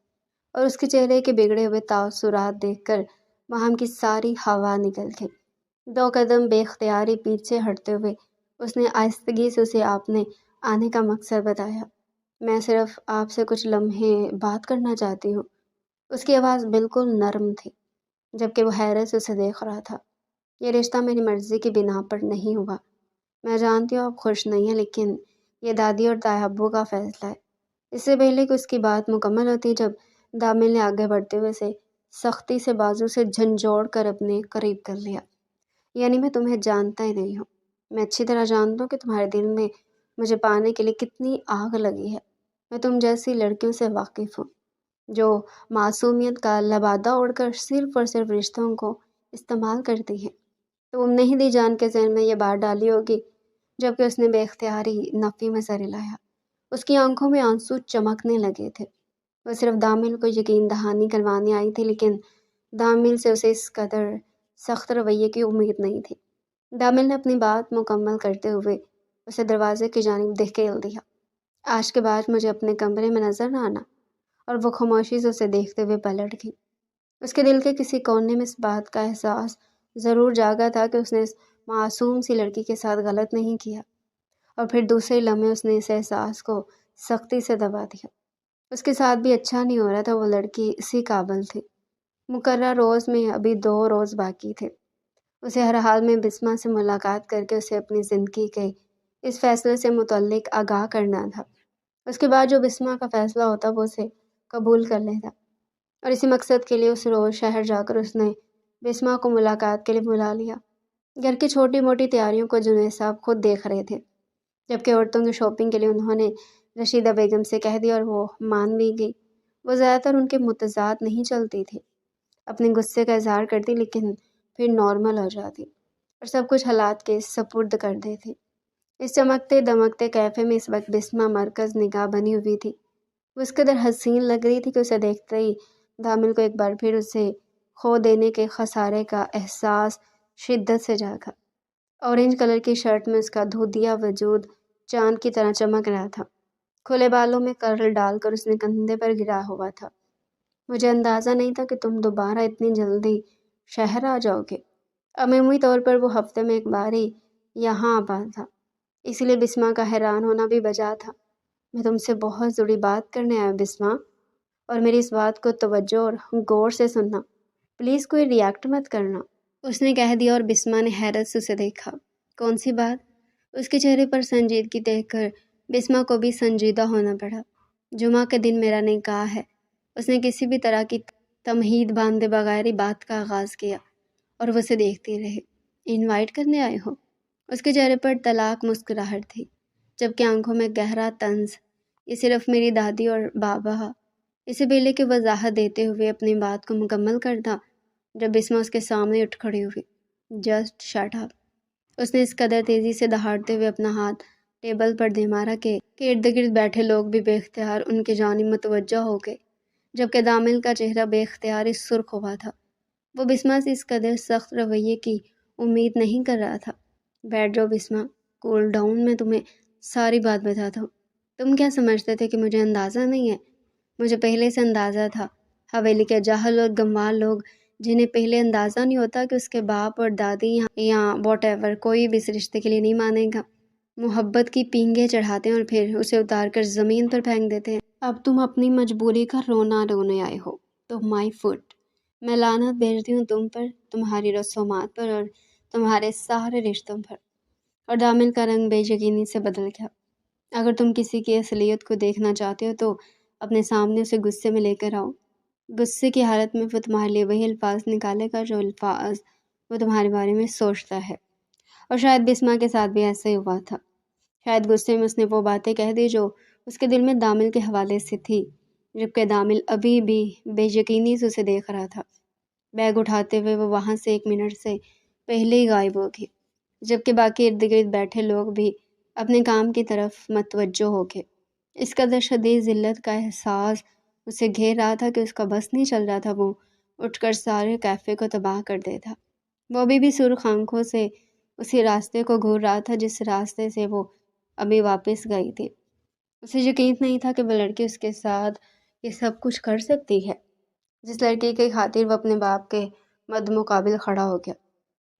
اور اس کے چہرے کے بگڑے ہوئے تاثرات دیکھ کر ماہم کی ساری ہوا نکل گئی۔ 2 قدم بے اختیار ہی پیچھے ہٹتے ہوئے اس نے آہستگی سے اسے آپ نے آنے کا مقصد بتایا۔ میں صرف آپ سے کچھ لمحے بات کرنا چاہتی ہوں۔ اس کی آواز بالکل نرم تھی، جبکہ وہ حیرت سے اسے دیکھ رہا تھا۔ یہ رشتہ میری مرضی کی بنا پر نہیں ہوا۔ میں جانتی ہوں آپ خوش نہیں ہیں، لیکن یہ دادی اور تایا ابو کا فیصلہ ہے۔ اس سے پہلے کہ اس کی بات مکمل ہوتی، جب دامل نے آگے بڑھتے ہوئے اسے سختی سے بازو سے جھنجھوڑ کر اپنے قریب کر لیا۔ یعنی میں تمہیں جانتا ہی نہیں ہوں۔ میں اچھی طرح جانتا ہوں کہ تمہارے دل میں مجھے پانے کے لیے کتنی آگ لگی ہے۔ میں تم جیسی لڑکیوں سے واقف ہوں جو معصومیت کا لبادہ اوڑھ کر صرف اور صرف رشتوں کو استعمال کرتی ہیں۔ تم نہیں دی جان کے ذہن میں یہ بات ڈالی ہوگی، جبکہ اس نے بے اختیار ہی نفی میں سر ہلایا۔ اس کی آنکھوں میں آنسو چمکنے لگے تھے۔ وہ صرف دامل کو یقین دہانی کروانے آئی تھی، لیکن دامل سے اسے اس قدر سخت رویے کی امید نہیں تھی۔ دامل نے اپنی بات مکمل کرتے ہوئے اسے دروازے کی جانب دھکیل دیا۔ آج کے بعد مجھے اپنے کمرے میں نظر نہ آنا، اور وہ خاموشی سے اسے دیکھتے ہوئے پلٹ گئی۔ اس کے دل کے کسی کونے میں اس بات کا احساس ضرور جاگا تھا کہ اس نے اس معصوم سی لڑکی کے ساتھ غلط نہیں کیا، اور پھر دوسرے لمحے اس نے اس احساس کو سختی سے دبا دیا۔ اس کے ساتھ بھی اچھا نہیں ہو رہا تھا، وہ لڑکی اسی قابل تھی۔ مقررہ روز میں ابھی 2 روز باقی تھے۔ اسے ہر حال میں بسمہ سے ملاقات کر کے اسے اپنی زندگی کے اس فیصلے سے متعلق آگاہ کرنا تھا۔ اس کے بعد جو بسمہ کا فیصلہ ہوتا وہ اسے قبول کر لیتا، اور اسی مقصد کے لیے اس روز شہر جا کر اس نے بسمہ کو ملاقات کے لیے بلا لیا۔ گھر کی چھوٹی موٹی تیاریوں کو جنید صاحب خود دیکھ رہے تھے، جبکہ عورتوں کی شاپنگ کے لیے انہوں نے رشیدہ بیگم سے کہہ دیا، اور وہ مان بھی گئی۔ وہ زیادہ تر ان کے متضاد نہیں چلتی تھی، اپنے غصے کا اظہار کرتی لیکن پھر نارمل ہو جاتی اور سب کچھ حالات کے سپرد کر دیتی۔ اس چمکتے دمکتے کیفے میں اس وقت بسمہ مرکز نگاہ بنی ہوئی تھی۔ وہ اس قدر حسین لگ رہی تھی کہ اسے دیکھتے ہی دامل کو ایک بار پھر اسے کھو دینے کے خسارے کا احساس شدت سے جاگا۔ اورنج کلر کی شرٹ میں اس کا دھودیا وجود چاند کی طرح چمک رہا تھا۔ کھلے بالوں میں کرل ڈال کر اس نے کندھے پر گرا ہوا تھا۔ مجھے اندازہ نہیں تھا کہ تم دوبارہ اتنی جلدی شہر آ جاؤ گے۔ عمومی طور پر وہ ہفتے میں ایک بار ہی یہاں آ پاتا تھا، اسی لیے بسمہ کا حیران ہونا بھی بجا تھا۔ میں تم سے بہت ضروری بات کرنے آیا بسمہ، اور میری اس بات کو توجہ اور غور سے سننا، پلیز کوئی ریاکٹ مت کرنا، اس نے کہہ دیا، اور بسمہ نے حیرت سے اسے دیکھا۔ کون سی بات؟ اس کے چہرے پر سنجیدگی دیکھ کر بسمہ کو بھی سنجیدہ ہونا پڑا۔ جمعہ کے دن میرا نکاح ہے، اس نے کسی بھی طرح کی تمہید باندھے بغیر ہی بات کا آغاز کیا، اور وہ اسے دیکھتی رہی۔ انوائٹ کرنے آئے ہو؟ اس کے چہرے پر طلاق مسکراہٹ تھی، جبکہ آنکھوں میں گہرا طنز۔ یہ صرف میری دادی اور بابا۔ اسے بیلے کی وضاحت دیتے ہوئے اپنی بات کو مکمل کرتا جب بسمہ اس کے سامنے اٹھ کھڑی ہوئی۔ جسٹ شٹ اپ، اس نے اس قدر تیزی سے دہاڑتے ہوئے اپنا ہاتھ ٹیبل پر دے مارا کہ ارد گرد بیٹھے لوگ بھی بے اختیار ان کے جانب متوجہ ہو گئے، جبکہ دامل کا چہرہ بے اختیار سرخ ہوا تھا۔ وہ بسمہ سے اس قدر سخت رویے کی امید نہیں کر رہا تھا۔ بیٹھ جاؤ بسمہ، کول ڈاؤن، میں تمہیں ساری بات بتاتا ہوں۔ تم کیا سمجھتے تھے کہ مجھے اندازہ نہیں ہے؟ مجھے پہلے سے اندازہ تھا۔ حویلی کے جاہل اور گنوار لوگ جنہیں پہلے اندازہ نہیں ہوتا کہ اس کے باپ اور دادی یا واٹ ایور کوئی بھی اس رشتے کے لیے نہیں مانے گا، محبت کی پینگیں چڑھاتے ہیں اور پھر اسے اتار کر زمین پر پھینک دیتے ہیں۔ اب تم اپنی مجبوری کا رونا رونے آئے ہو تو مائی فٹ، میں لعنت بھیجتی ہوں تم پر، تمہاری رسومات پر، اور تمہارے سارے رشتوں پر۔ اور دامل کا رنگ بے یقینی سے بدل گیا۔ اگر تم کسی کی اصلیت کو دیکھنا چاہتے ہو تو اپنے سامنے اسے غصے میں لے کر آؤ۔ غصے کی حالت میں وہ تمہارے لیے وہی الفاظ نکالے گا جو الفاظ وہ تمہارے بارے میں سوچتا ہے۔ اور شاید بسمہ کے ساتھ بھی ایسا ہی ہوا تھا۔ شاید غصے میں اس نے وہ باتیں کہہ دی جو اس کے دل میں دامل کے حوالے سے تھی، جبکہ دامل ابھی بھی بے یقینی سے اسے دیکھ رہا تھا۔ بیگ اٹھاتے ہوئے وہ وہاں سے 1 منٹ سے پہلے ہی غائب ہو گئی، جبکہ باقی ارد گرد بیٹھے لوگ بھی اپنے کام کی طرف متوجہ ہو گئے۔ اس قدر شدید ذلت کا احساس اسے گھیر رہا تھا کہ اس کا بس نہیں چل رہا تھا، وہ اٹھ کر سارے کیفے کو تباہ کر دیتا۔ وہ ابھی بھی سرخ آنکھوں سے اسی راستے کو گھور رہا تھا جس راستے سے وہ ابھی واپس گئی تھی۔ اسے یقین نہیں تھا کہ وہ لڑکی اس کے ساتھ یہ سب کچھ کر سکتی ہے، جس لڑکی کی خاطر وہ اپنے باپ کے مد مقابل کھڑا ہو گیا۔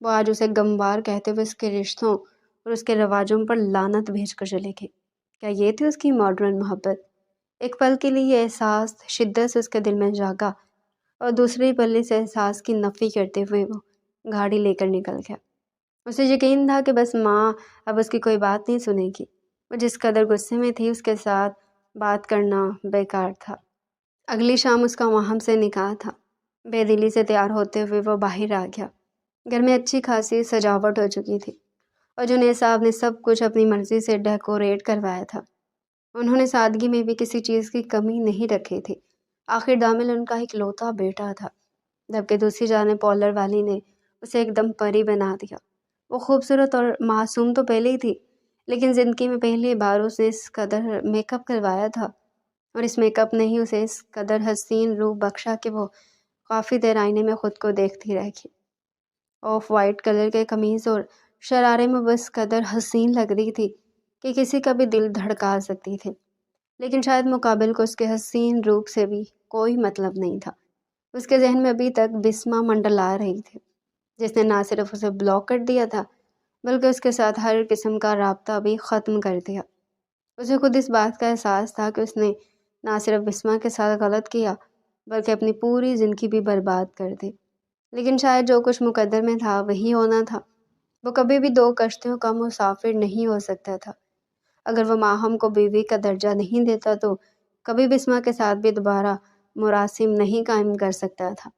وہ آج اسے گموار کہتے ہوئے اس کے رشتوں اور اس کے رواجوں پر لعنت بھیج کر چلے گئے۔ کیا یہ تھی اس کی ماڈرن محبت؟ ایک پل کے لیے یہ احساس شدت سے اس کے دل میں جاگا، اور دوسری پل اس احساس کی نفی کرتے ہوئے وہ گاڑی لے کر نکل گیا۔ اسے یقین تھا کہ بس ماں اب اس کی کوئی بات نہیں سنے گی۔ وہ جس قدر غصے میں تھی، اس کے ساتھ بات کرنا بیکار تھا۔ اگلی شام اس کا وہاں سے نکاح تھا۔ بے دلی سے تیار ہوتے ہوئے وہ باہر آ گیا۔ گھر میں اچھی خاصی سجاوٹ ہو چکی تھی، اور جنید صاحب نے سب کچھ اپنی مرضی سے ڈیکوریٹ کروایا تھا۔ انہوں نے سادگی میں بھی کسی چیز کی کمی نہیں رکھی تھی۔ آخر دامل ان کا اکلوتا بیٹا تھا، جبکہ دوسری جانب پارلر والی نے اسے ایک دم پری بنا دیا۔ وہ خوبصورت اور معصوم تو پہلے ہی تھی، لیکن زندگی میں پہلی بار اسے اس قدر میک اپ کروایا تھا، اور اس میک اپ نے ہی اسے اس قدر حسین روپ بخشا کہ وہ کافی دیر آئینے میں خود کو دیکھتی رہ گئی۔ آف وائٹ کلر کے قمیض اور شرارے میں وہ اس قدر حسین لگ رہی تھی کہ کسی کا بھی دل دھڑکا سکتی تھی، لیکن شاید مقابل کو اس کے حسین روپ سے بھی کوئی مطلب نہیں تھا۔ اس کے ذہن میں ابھی تک بسمہ منڈلا رہی تھی، جس نے نہ صرف اسے بلاک کر دیا تھا بلکہ اس کے ساتھ ہر قسم کا رابطہ بھی ختم کر دیا۔ اسے خود اس بات کا احساس تھا کہ اس نے نہ صرف بسمہ کے ساتھ غلط کیا بلکہ اپنی پوری زندگی بھی برباد کر دی، لیکن شاید جو کچھ مقدر میں تھا وہی ہونا تھا۔ وہ کبھی بھی دو کشتیوں کا مسافر نہیں ہو سکتا تھا۔ اگر وہ ماہم کو بیوی کا درجہ نہیں دیتا تو کبھی بسمہ کے ساتھ بھی دوبارہ مراسم نہیں قائم کر سکتا تھا۔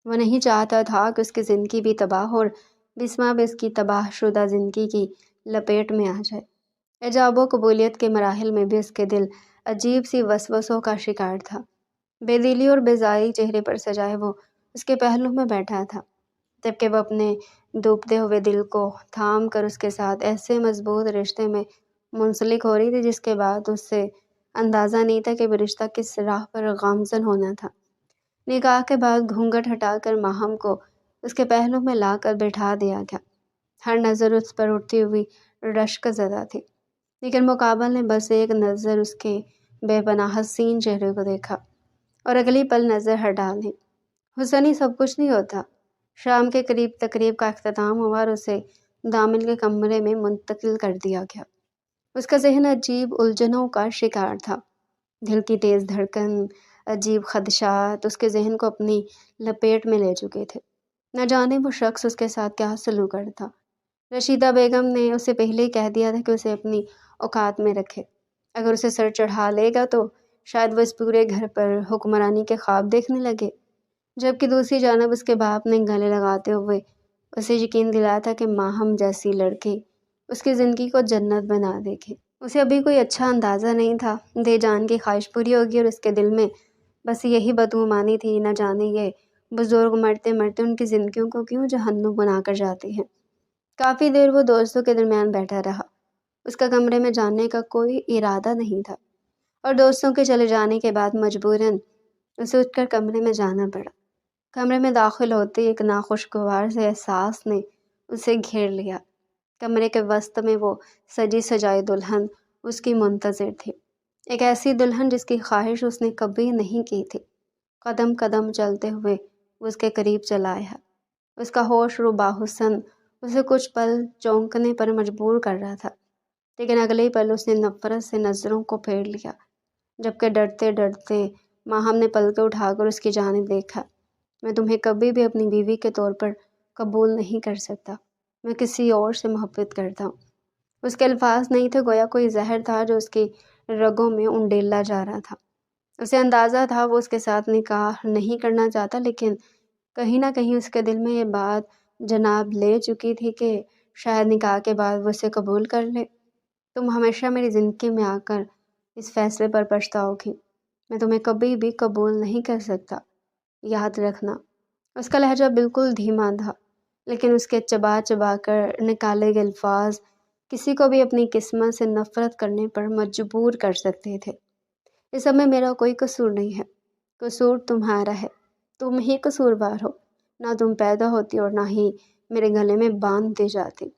وہ نہیں چاہتا تھا کہ اس کی زندگی بھی تباہ اور بسمہ بھی اس کی تباہ شدہ زندگی کی لپیٹ میں آ جائے۔ ایجاب و قبولیت کے مراحل میں بھی اس کے دل عجیب سی وسوسوں کا شکار تھا۔ بے دلی اور بیزاری چہرے پر سجائے وہ اس کے پہلو میں بیٹھا تھا، جبکہ وہ اپنے ڈوبتے ہوئے دل کو تھام کر اس کے ساتھ ایسے مضبوط رشتے میں منسلک ہو رہی تھی جس کے بعد اس سے اندازہ نہیں تھا کہ وہ رشتہ کس راہ پر گامزن ہونا تھا۔ نکاح کے بعد گھونگھٹ ہٹا کر ماہم کو اس کے پہلو میں لا کر بٹھا دیا گیا۔ ہر نظر اس پر اٹھتی ہوئی رشک زدہ تھی، لیکن مقابل نے بس ایک نظر اس کے بے پناہ حسین چہرے کو دیکھا اور اگلی پل نظر ہٹا لی۔ حسن ہی سب کچھ نہیں ہوتا۔ شام کے قریب تقریب کا اختتام ہوا اور اسے دامن کے کمرے میں منتقل کر دیا گیا۔ اس کا ذہن عجیب الجھنوں کا شکار تھا۔ دل کی تیز دھڑکن، عجیب خدشات اس کے ذہن کو اپنی لپیٹ میں لے چکے تھے۔ نہ جانے وہ شخص اس کے ساتھ کیا سلوک کرتا۔ رشیدہ بیگم نے اسے پہلے ہی کہہ دیا تھا کہ اسے اپنی اوقات میں رکھے۔ اگر اسے سر چڑھا لے گا تو شاید وہ اس پورے گھر پر حکمرانی کے خواب دیکھنے لگے، جبکہ دوسری جانب اس کے باپ نے گلے لگاتے ہوئے اسے یقین دلایا تھا کہ ماہم جیسی لڑکی اس کی زندگی کو جنت بنا دے گی۔ اسے ابھی کوئی اچھا اندازہ نہیں تھا، دے جان کی خواہش پوری ہوگی اور اس کے دل میں بس یہی بدگمانی تھی، نہ جانے یہ بزرگ مرتے مرتے ان کی زندگیوں کو کیوں جہنم بنا کر جاتی ہیں۔ کافی دیر وہ دوستوں کے درمیان بیٹھا رہا۔ اس کا کمرے میں جانے کا کوئی ارادہ نہیں تھا، اور دوستوں کے چلے جانے کے بعد مجبوراً اسے اٹھ کر کمرے میں جانا پڑا۔ کمرے میں داخل ہوتے ایک ناخوشگوار سے احساس نے اسے گھیر لیا۔ کمرے کے وسط میں وہ سجی سجائی دلہن اس کی منتظر تھی، ایک ایسی دلہن جس کی خواہش اس نے کبھی نہیں کی تھی۔ قدم قدم چلتے ہوئے وہ اس کے قریب چلا آیا۔ اس کا ہوش ربا حسن اسے کچھ پل چونکنے پر مجبور کر رہا تھا، لیکن اگلے پل اس نے نفرت سے نظروں کو پھیر لیا، جبکہ ڈرتے ڈرتے ماہم نے پلکیں اٹھا کر اس کی جانب دیکھا۔ میں تمہیں کبھی بھی اپنی بیوی کے طور پر قبول نہیں کر سکتا، میں کسی اور سے محبت کرتا ہوں۔ اس کے الفاظ نہیں تھے، گویا کوئی زہر تھا جو اس کی رگوں میں انڈیلا جا رہا تھا۔ اسے اندازہ تھا وہ اس کے ساتھ نکاح نہیں کرنا چاہتا، لیکن کہیں نہ کہیں اس کے دل میں یہ بات جناب لے چکی تھی کہ شاید نکاح کے بعد وہ اسے قبول کر لے۔ تم ہمیشہ میری زندگی میں آ کر اس فیصلے پر پچھتاؤ گی، میں تمہیں کبھی بھی قبول نہیں کر سکتا، یاد رکھنا۔ اس کا لہجہ بالکل دھیما تھا، لیکن اس کے چبا چبا کر نکالے گئے الفاظ کسی کو بھی اپنی قسمت سے نفرت کرنے پر مجبور کر سکتے تھے۔ اس سب میں میرا کوئی قصور نہیں ہے، قصور تمہارا ہے، تم ہی قصوروار ہو، نہ تم پیدا ہوتی اور نہ ہی میرے گلے میں باندھ دی جاتی،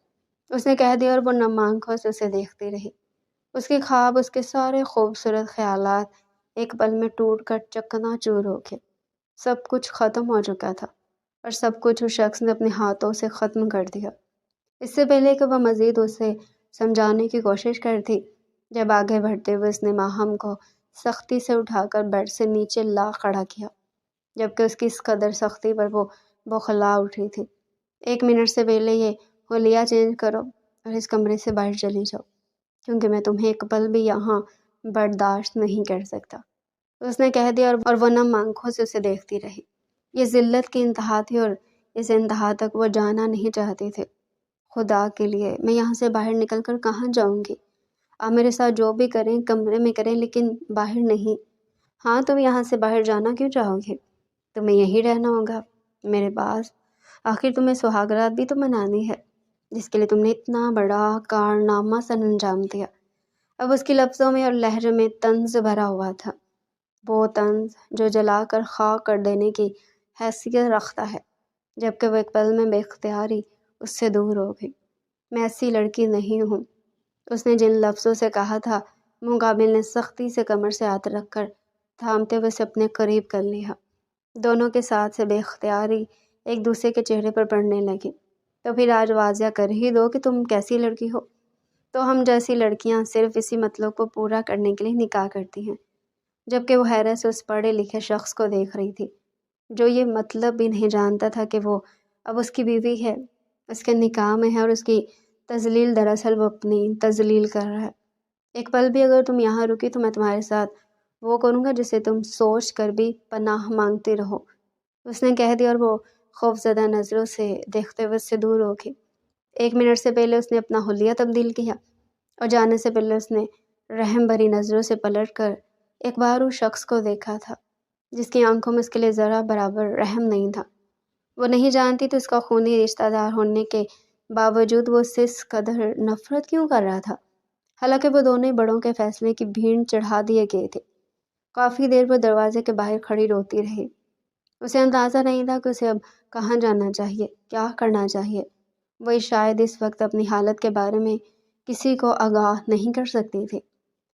اس نے کہہ دیا، اور وہ نم آنکھوں سے اسے دیکھتی رہی۔ اس کے خواب، اس کے سارے خوبصورت خیالات ایک پل میں ٹوٹ کر چکنا چور ہو گئے۔ سب کچھ ختم ہو چکا تھا، اور سب کچھ اس شخص نے اپنے ہاتھوں سے ختم کر دیا۔ اس سے پہلے کہ وہ مزید اسے سمجھانے کی کوشش کرتی، جب آگے بڑھتے ہوئے اس نے ماہم کو سختی سے اٹھا کر بیڈ سے نیچے لا کھڑا کیا، جبکہ اس کی اس قدر سختی پر وہ بوکھلا اٹھی تھی۔ 1 منٹ سے پہلے یہ حلیہ چینج کرو اور اس کمرے سے باہر چلی جاؤ، کیونکہ میں تمہیں ایک پل بھی یہاں برداشت نہیں کر سکتا، اس نے کہہ دیا، اور وہ نم آنکھوں سے اسے دیکھتی رہی۔ یہ ذلت کی انتہا تھی اور اس انتہا تک وہ جانا نہیں چاہتے تھے۔ خدا کے لیے، میں یہاں سے باہر نکل کر کہاں جاؤں گی؟ آپ میرے ساتھ جو بھی کریں کمرے میں کریں، لیکن باہر نہیں۔ ہاں، تم یہاں سے باہر جانا کیوں چاہو گے؟ تمہیں یہیں رہنا ہوگا میرے پاس، آخر تمہیں سہاگ رات بھی تو منانی ہے۔ جس کے لیے تم نے اتنا بڑا کارنامہ سر انجام دیا۔ اب اس کے لفظوں میں اور لہجے میں طنز بھرا ہوا تھا، وہ طنز جو جلا کر خاک کر دینے کی حیثیت رکھتا ہے، جبکہ وہ ایک پل میں بے اختیاری اس سے دور ہو گئی۔ میں ایسی لڑکی نہیں ہوں، اس نے جن لفظوں سے کہا تھا، مقابل نے سختی سے کمر سے ہاتھ رکھ کر تھامتے ہوئے اسے اپنے قریب کر لیا۔ دونوں کے ساتھ سے بے اختیاری ایک دوسرے کے چہرے پر پڑنے لگی۔ تو پھر آج واضح کر ہی دو کہ تم کیسی لڑکی ہو۔ تو ہم جیسی لڑکیاں صرف اسی مطلب کو پورا کرنے کے لیے نکاح کرتی ہیں۔ جبکہ وہ حیرت سے اس پڑھے لکھے شخص کو دیکھ رہی تھی، جو یہ مطلب بھی نہیں جانتا تھا کہ وہ اب اس کی بیوی ہے، اس کے نکاح میں ہے، اور اس کی تذلیل دراصل وہ اپنی تذلیل کر رہا ہے۔ ایک پل بھی اگر تم یہاں رکی تو میں تمہارے ساتھ وہ کروں گا جسے تم سوچ کر بھی پناہ مانگتی رہو، اس نے کہہ دیا، اور وہ خوفزدہ نظروں سے دیکھتے ہوئے اس سے دور ہو گئی۔ 1 منٹ سے پہلے اس نے اپنا حلیہ تبدیل کیا، اور جانے سے پہلے اس نے رحم بھری نظروں سے پلٹ کر ایک بار اس شخص کو دیکھا تھا جس کی آنکھوں میں اس کے لیے ذرا برابر رحم نہیں تھا۔ وہ نہیں جانتی تو اس کا خونی رشتہ دار ہونے کے باوجود وہ اس سے اس قدر نفرت کیوں کر رہا تھا، حالانکہ وہ دونوں بڑوں کے فیصلے کی بھیڑ چڑھا دیے گئے تھے۔ کافی دیر وہ دروازے کے باہر کھڑی روتی رہی۔ اسے اندازہ نہیں تھا کہ اسے اب کہاں جانا چاہیے، کیا کرنا چاہیے۔ وہ شاید اس وقت اپنی حالت کے بارے میں کسی کو آگاہ نہیں کر سکتی تھی۔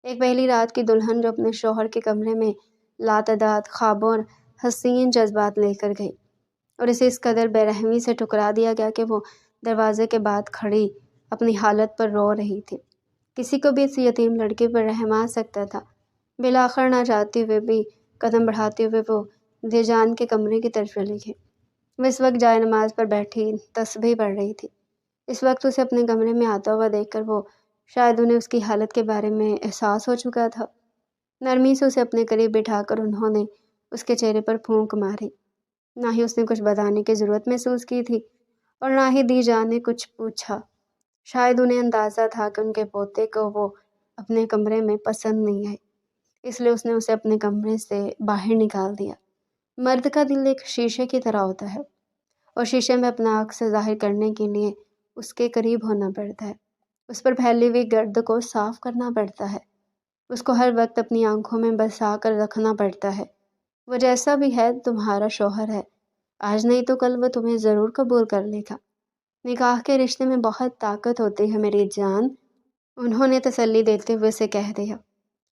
ایک پہلی رات کی دلہن جو اپنے شوہر کے کمرے میں لاتعداد خوابوں اور حسین جذبات لے کر گئی، اور اسے اس قدر بے رحمی سے ٹھکرا دیا گیا کہ وہ دروازے کے بعد کھڑی اپنی حالت پر رو رہی تھی۔ کسی کو بھی اس یتیم لڑکی پر رحم آ سکتا تھا۔ بالآخر نہ چاہتے ہوئے بھی قدم بڑھاتے ہوئے وہ دیجان کے کمرے کی طرف چلی گئی۔ وہ اس وقت جائے نماز پر بیٹھی تسبیح پڑھ رہی تھی۔ اس وقت اسے اپنے کمرے میں آتا ہوا دیکھ کر وہ شاید انہیں اس کی حالت کے بارے میں احساس ہو چکا تھا۔ نرمی سے اسے اپنے قریب بٹھا کر انہوں نے اس کے چہرے پر پھونک ماری۔ نہ ہی اس نے کچھ بتانے کی ضرورت محسوس کی تھی، اور نہ ہی دیجان نے کچھ پوچھا۔ شاید انہیں اندازہ تھا کہ ان کے پوتے کو وہ اپنے کمرے میں پسند نہیں آئی، اس لیے اس نے اسے اپنے کمرے سے باہر نکال دیا۔ مرد کا دل ایک شیشے کی طرح ہوتا ہے، اور شیشے میں اپنا عکس ظاہر کرنے کے لیے اس کے قریب ہونا پڑتا ہے، اس پر پھیلی ہوئی گرد کو صاف کرنا پڑتا ہے، اس کو ہر وقت اپنی آنکھوں میں بسا کر رکھنا پڑتا ہے۔ وہ جیسا بھی ہے تمہارا شوہر ہے، آج نہیں تو کل وہ تمہیں ضرور قبول کر لے گا۔ نکاح کے رشتے میں بہت طاقت ہوتی ہے میری جان، انہوں نے تسلی دیتے ہوئے اسے کہہ دیا،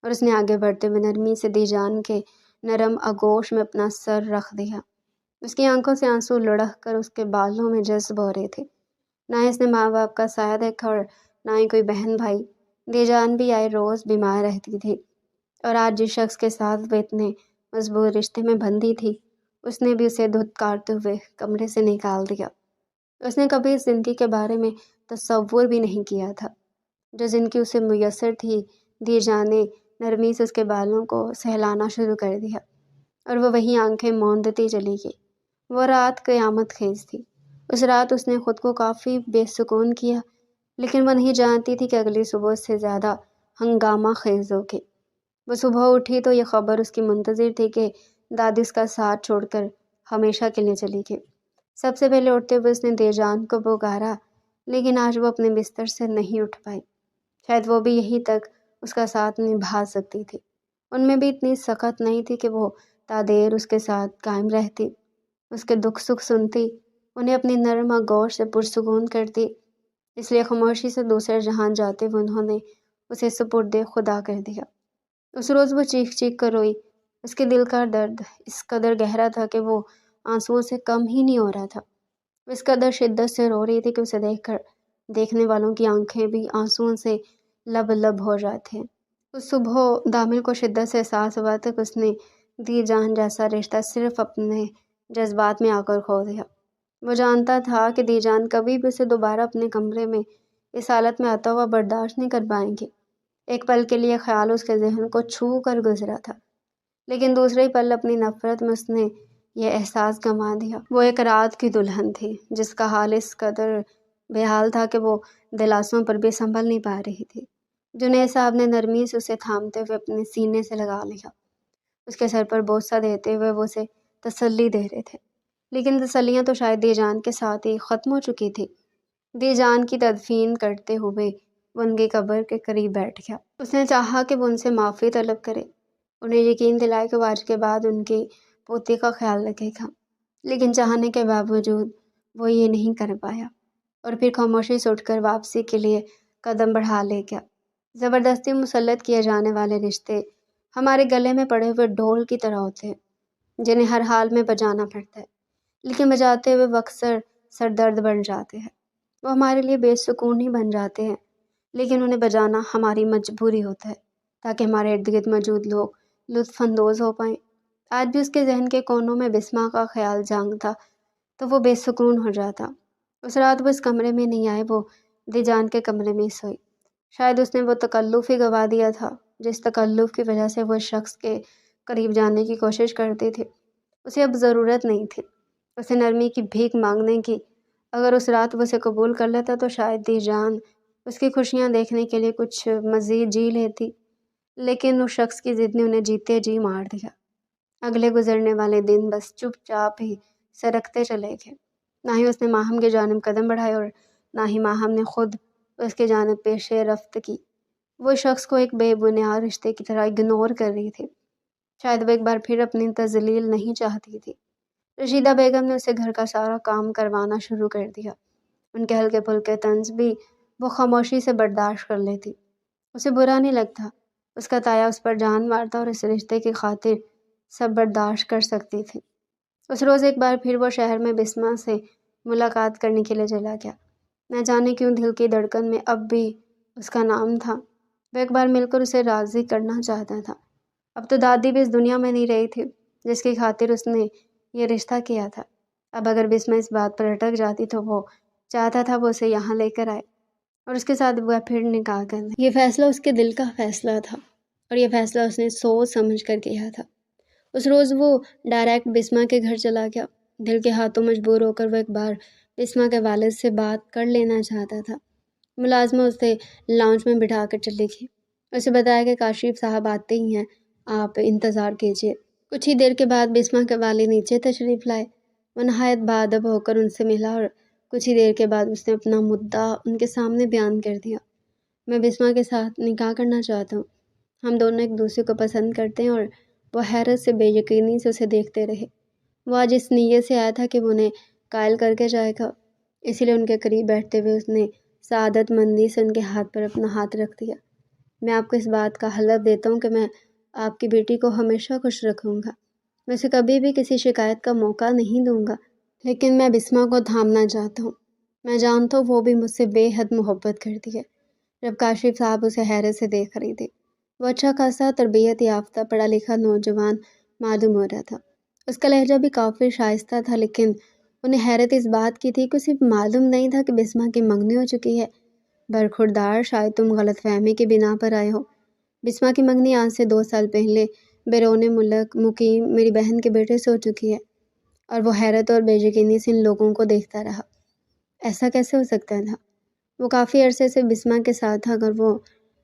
اور اس نے آگے بڑھتے ہوئے نرمی سے دیجان کے نرم آغوش میں اپنا سر رکھ دیا۔ اس کی آنکھوں سے آنسو لڑک کر اس کے بالوں میں جذب ہو رہے تھے۔ نہ اس نے ماں باپ کا سایہ دیکھا اور نہ ہی کوئی بہن بھائی۔ دیجان بھی آئے روز بیمار رہتی تھی، اور آج جس شخص کے ساتھ وہ اتنے مضبوط رشتے میں بندھی تھی، اس نے بھی اسے دھتکارتے ہوئے کمرے سے نکال دیا۔ اس نے کبھی اس زندگی کے بارے میں تصور بھی نہیں کیا تھا جو زندگی اسے میسر تھی۔ دیجان نے نرمی سے اس کے بالوں کو سہلانا شروع کر دیا، اور وہ وہیں آنکھیں موندتی چلی گئی۔ وہ رات قیامت خیز تھی۔ اس رات اس نے خود کو کافی بے سکون کیا، لیکن وہ نہیں جانتی تھی کہ اگلی صبح اس سے زیادہ ہنگامہ خیز ہوگی۔ وہ صبح اٹھی تو یہ خبر اس کی منتظر تھی کہ دادی اس کا ساتھ چھوڑ کر ہمیشہ کے لیے چلی گئی۔ سب سے پہلے اٹھتے ہوئے اس نے دیجان کو پکارا، لیکن آج وہ اپنے بستر سے نہیں اٹھ پائی۔ شاید وہ بھی یہیں تک اس کا ساتھ نبھا سکتی تھی۔ ان میں بھی اتنی سخت نہیں تھی کہ وہ تا دیر اس کے ساتھ قائم رہتی، اس کے دکھ سکھ سنتی، انہیں اپنی نرم آغوش سے پرسکون کرتی۔ اس لیے خاموشی سے دوسرے جہان جاتے ہوئے انہوں نے اسے سپرد خدا کر دیا۔ اس روز وہ چیخ چیخ کر روئی۔ اس کے دل کا درد اس قدر گہرا تھا کہ وہ آنسوؤں سے کم ہی نہیں ہو رہا تھا۔ وہ اس قدر شدت سے رو رہی تھی کہ اسے دیکھ کر دیکھنے والوں کی آنکھیں بھی آنسوؤں سے لب لب ہو جاتے ہیں۔ اس صبح دامل کو شدت سے احساس ہوا تھا کہ اس نے دیجان جیسا رشتہ صرف اپنے جذبات میں آ کر کھو دیا۔ وہ جانتا تھا کہ دیجان کبھی بھی اسے دوبارہ اپنے کمرے میں اس حالت میں آتا ہوا برداشت نہیں کر پائیں گے۔ ایک پل کے لیے خیال اس کے ذہن کو چھو کر گزرا تھا، لیکن دوسرے ہی پل اپنی نفرت میں اس نے یہ احساس گنوا دیا۔ وہ ایک رات کی دلہن تھی جس کا حال اس قدر بے حال تھا کہ وہ دلاسوں پر بھی سنبھل نہیں پا رہی تھی۔ جنید صاحب نے نرمی سے اسے تھامتے ہوئے اپنے سینے سے لگا لیا، اس کے سر پر بوسہ دیتے ہوئے وہ اسے تسلی دے رہے تھے، لیکن تسلیاں تو شاید دیجان کے ساتھ ہی ختم ہو چکی تھی۔ دی جان کی تدفین کرتے ہوئے وہ ان کی قبر کے قریب بیٹھ گیا۔ اس نے چاہا کہ وہ ان سے معافی طلب کرے، انہیں یقین دلائے کہ وہ آج کے بعد ان کی پوتی کا خیال رکھے گا، لیکن چاہنے کے باوجود وہ یہ نہیں کر پایا اور پھر خاموشی سے اٹھ کر واپسی کے لیے قدم بڑھا لے گیا۔ زبردستی مسلط کیے جانے والے رشتے ہمارے گلے میں پڑے ہوئے ڈھول کی طرح ہوتے ہیں جنہیں ہر حال میں بجانا پڑتا ہے، لیکن بجاتے ہوئے وہ اکثر سر درد بن جاتے ہیں۔ وہ ہمارے لیے بے سکون ہی بن جاتے ہیں، لیکن انہیں بجانا ہماری مجبوری ہوتا ہے تاکہ ہمارے ارد گرد موجود لوگ لطف اندوز ہو پائیں۔ آج بھی اس کے ذہن کے کونوں میں بسمہ کا خیال جانگتا تو وہ بے سکون ہو جاتا۔ اس رات وہ اس کمرے میں نہیں آئے، وہ دی جان کے کمرے میں سوئی۔ شاید اس نے وہ تکلف ہی گوا دیا تھا جس تکلف کی وجہ سے وہ اس شخص کے قریب جانے کی کوشش کرتی تھی۔ اسے اب ضرورت نہیں تھی اسے نرمی کی بھیک مانگنے کی۔ اگر اس رات وہ اسے قبول کر لیتا تو شاید دی جان اس کی خوشیاں دیکھنے کے لیے کچھ مزید جی لیتی، لیکن اس شخص کی ضد نے انہیں جیتے جی مار دیا۔ اگلے گزرنے والے دن بس چپ چاپ ہی سرکتے چلے گئے۔ نہ ہی اس نے ماہم کی جانب قدم بڑھائے اور نہ ہی ماہم نے خود اس کی جانب پیش رفت کی۔ وہ شخص کو ایک بے بنیاد رشتے کی طرح اگنور کر رہی تھی۔ شاید وہ ایک بار پھر اپنی تذلیل نہیں چاہتی تھی۔ رشیدہ بیگم نے اسے گھر کا سارا کام کروانا شروع کر دیا۔ ان کے ہلکے پھلکے طنز بھی وہ خاموشی سے برداشت کر لیتی۔ اسے برا نہیں لگتا، اس کا تایا اس پر جان مارتا اور اس رشتے کی خاطر سب برداشت کر سکتی تھی۔ اس روز ایک بار پھر وہ شہر میں بسمہ سے ملاقات کرنے کے لیے چلا گیا۔ نہ جانے کیوں دل کی دھڑکن میں اب بھی اس کا نام تھا۔ وہ ایک بار مل کر اسے راضی کرنا چاہتا تھا۔ اب تو دادی بھی اس دنیا میں نہیں رہی تھی جس کی خاطر اس نے یہ رشتہ کیا تھا۔ اب اگر بسمہ اس بات پر اٹک جاتی تو وہ چاہتا تھا وہ اسے یہاں لے کر آئے اور اس کے ساتھ وہ پھر نکاح کر لیں۔ یہ فیصلہ اس کے دل کا فیصلہ تھا اور یہ فیصلہ اس نے سوچ سمجھ کر کیا تھا۔ اس روز وہ ڈائریکٹ بسمہ کے گھر چلا گیا۔ دل کے ہاتھوں مجبور ہو کر وہ ایک بار بسمہ کے والد سے بات کر لینا چاہتا تھا۔ ملازمہ اسے لاؤنج میں بٹھا کر چلی گئی۔ اسے بتایا کہ کاشف صاحب آتے ہی ہیں، آپ انتظار کیجیے۔ کچھ ہی دیر کے بعد بسمہ کے والد نیچے تشریف لائے۔ وہ نہایت باادب ہو کر ان سے ملا اور کچھ ہی دیر کے بعد اس نے اپنا مدعا ان کے سامنے بیان کر دیا۔ میں بسمہ کے ساتھ نکاح کرنا چاہتا ہوں۔ ہم دونوں ایک دوسرے کو پسند کرتے ہیں۔ اور وہ حیرت سے بے یقینی سے اسے دیکھتے رہے۔ وہ آج اس نیت سے آیا تھا کہ وہ انہیں قائل کر کے جائے گا، اسی لیے ان کے قریب بیٹھتے ہوئے اس نے سعادت مندی سے ان کے ہاتھ پر اپنا ہاتھ رکھ دیا۔ میں آپ کو اس بات کا حلف دیتا ہوں کہ میں آپ کی بیٹی کو ہمیشہ خوش رکھوں گا۔ میں اسے کبھی بھی کسی شکایت کا موقع نہیں دوں گا، لیکن میں بسمہ کو تھامنا چاہتا ہوں۔ میں جانتا ہوں وہ بھی مجھ سے بے حد محبت کرتی ہے۔ جب کاشف صاحب اسے حیرت سے دیکھ رہی تھی، وہ اچھا خاصا تربیت یافتہ پڑھا لکھا نوجوان معلوم ہو رہا تھا۔ اس کا لہجہ بھی کافی شائستہ تھا، لیکن انہیں حیرت اس بات کی تھی کہ اسے معلوم نہیں تھا کہ بسمہ کی منگنی ہو چکی ہے۔ برخوردار، شاید تم غلط فہمی کی بنا پر آئے ہو۔ بسمہ کی منگنی آج سے 2 سال پہلے بیرون ملک مقیم میری بہن کے بیٹے سے ہو چکی ہے۔ اور وہ حیرت اور بے یقینی سے ان لوگوں کو دیکھتا رہا۔ ایسا کیسے ہو سکتا تھا؟ وہ کافی عرصے سے بسمہ کے ساتھ تھا۔ اگر وہ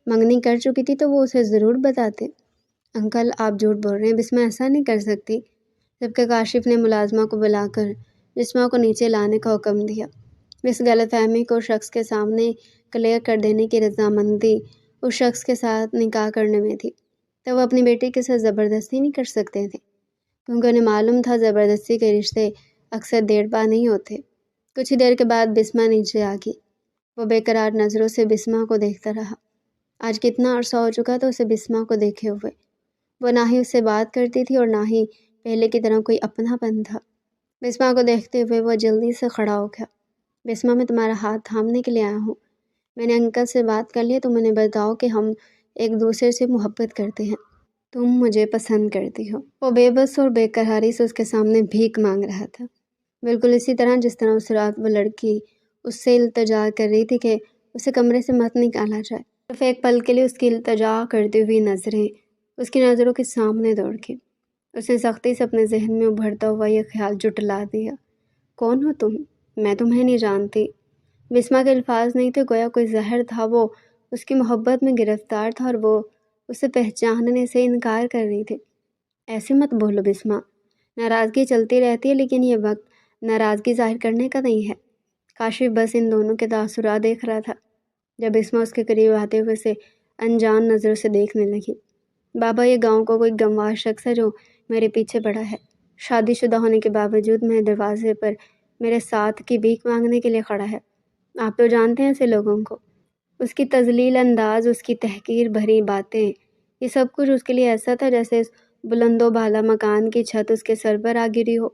منگنی کر چکی تھی تو وہ اسے ضرور بتاتے۔ انکل، آپ جھوٹ بول رہے ہیں، بسمہ ایسا نہیں کر سکتی۔ جبکہ کاشف نے ملازمہ کو بلا کر بسمہ کو نیچے لانے کا حکم دیا۔ اس غلط فہمی کو شخص کے سامنے کلیئر کر دینے کی رضامندی اس شخص کے ساتھ نکاح کرنے میں تھی، تو وہ اپنی بیٹی کے ساتھ زبردستی نہیں کر سکتے تھے، کیونکہ انہیں معلوم تھا زبردستی کے رشتے اکثر دیر پا نہیں ہوتے۔ کچھ ہی دیر کے بعد بسمہ نیچے آ گئی۔ وہ بے قرار نظروں سے بسمہ کو دیکھتا رہا۔ آج کتنا عرصہ ہو چکا تھا اسے بسمہ کو دیکھے ہوئے۔ وہ نہ ہی اس سے بات کرتی تھی اور نہ ہی پہلے کی طرح کوئی اپنا پن تھا۔ بسمہ کو دیکھتے ہوئے وہ جلدی سے کھڑا ہو گیا۔ بسمہ، میں تمہارا ہاتھ تھامنے کے لیے آیا ہوں۔ میں نے انکل سے بات کر لی ہے، تم انہیں بتاؤ کہ ہم ایک دوسرے سے محبت کرتے ہیں۔ تم مجھے پسند کرتی ہو۔ وہ بے بس اور بے قراری سے اس کے سامنے بھیک مانگ رہا تھا، بالکل اسی طرح جس طرح اس رات وہ لڑکی اس سے التجا کر رہی تھی کہ اسے کمرے سے مت نکالا جائے۔ صرف ایک پل کے لیے اس کی التجا کرتی ہوئی نظریں اس کی نظروں کے سامنے دوڑ گئی۔ اس نے سختی سے اپنے ذہن میں ابھرتا ہوا یہ خیال جھٹلا دیا، کون ہو تم؟ میں تمہیں نہیں جانتی۔ بسمہ کے الفاظ نہیں تھے، گویا کوئی زہر تھا۔ وہ اس کی محبت میں گرفتار تھا اور وہ اسے پہچاننے سے انکار کر رہی تھی۔ ایسے مت بولو بسمہ، ناراضگی چلتی رہتی ہے، لیکن یہ وقت ناراضگی ظاہر کرنے کا نہیں ہے۔ کاشف بس ان دونوں کے تاثرات دیکھ رہا تھا جب بسمہ اس کے قریب آتے ہوئے اسے انجان نظروں سے دیکھنے لگی۔ بابا، یہ گاؤں کا کوئی گنوار شخص ہے جو میرے پیچھے پڑا ہے۔ شادی شدہ ہونے کے باوجود میرے دروازے پر میرے ساتھ کی بھیک مانگنے کے لیے کھڑا ہے۔ آپ تو جانتے ہیں ایسے لوگوں کو۔ اس کی تذلیل انداز، اس کی تحقیر بھری باتیں، یہ سب کچھ اس کے لیے ایسا تھا جیسے اس بلند و بالا مکان کی چھت اس کے سر پر آ گری ہو۔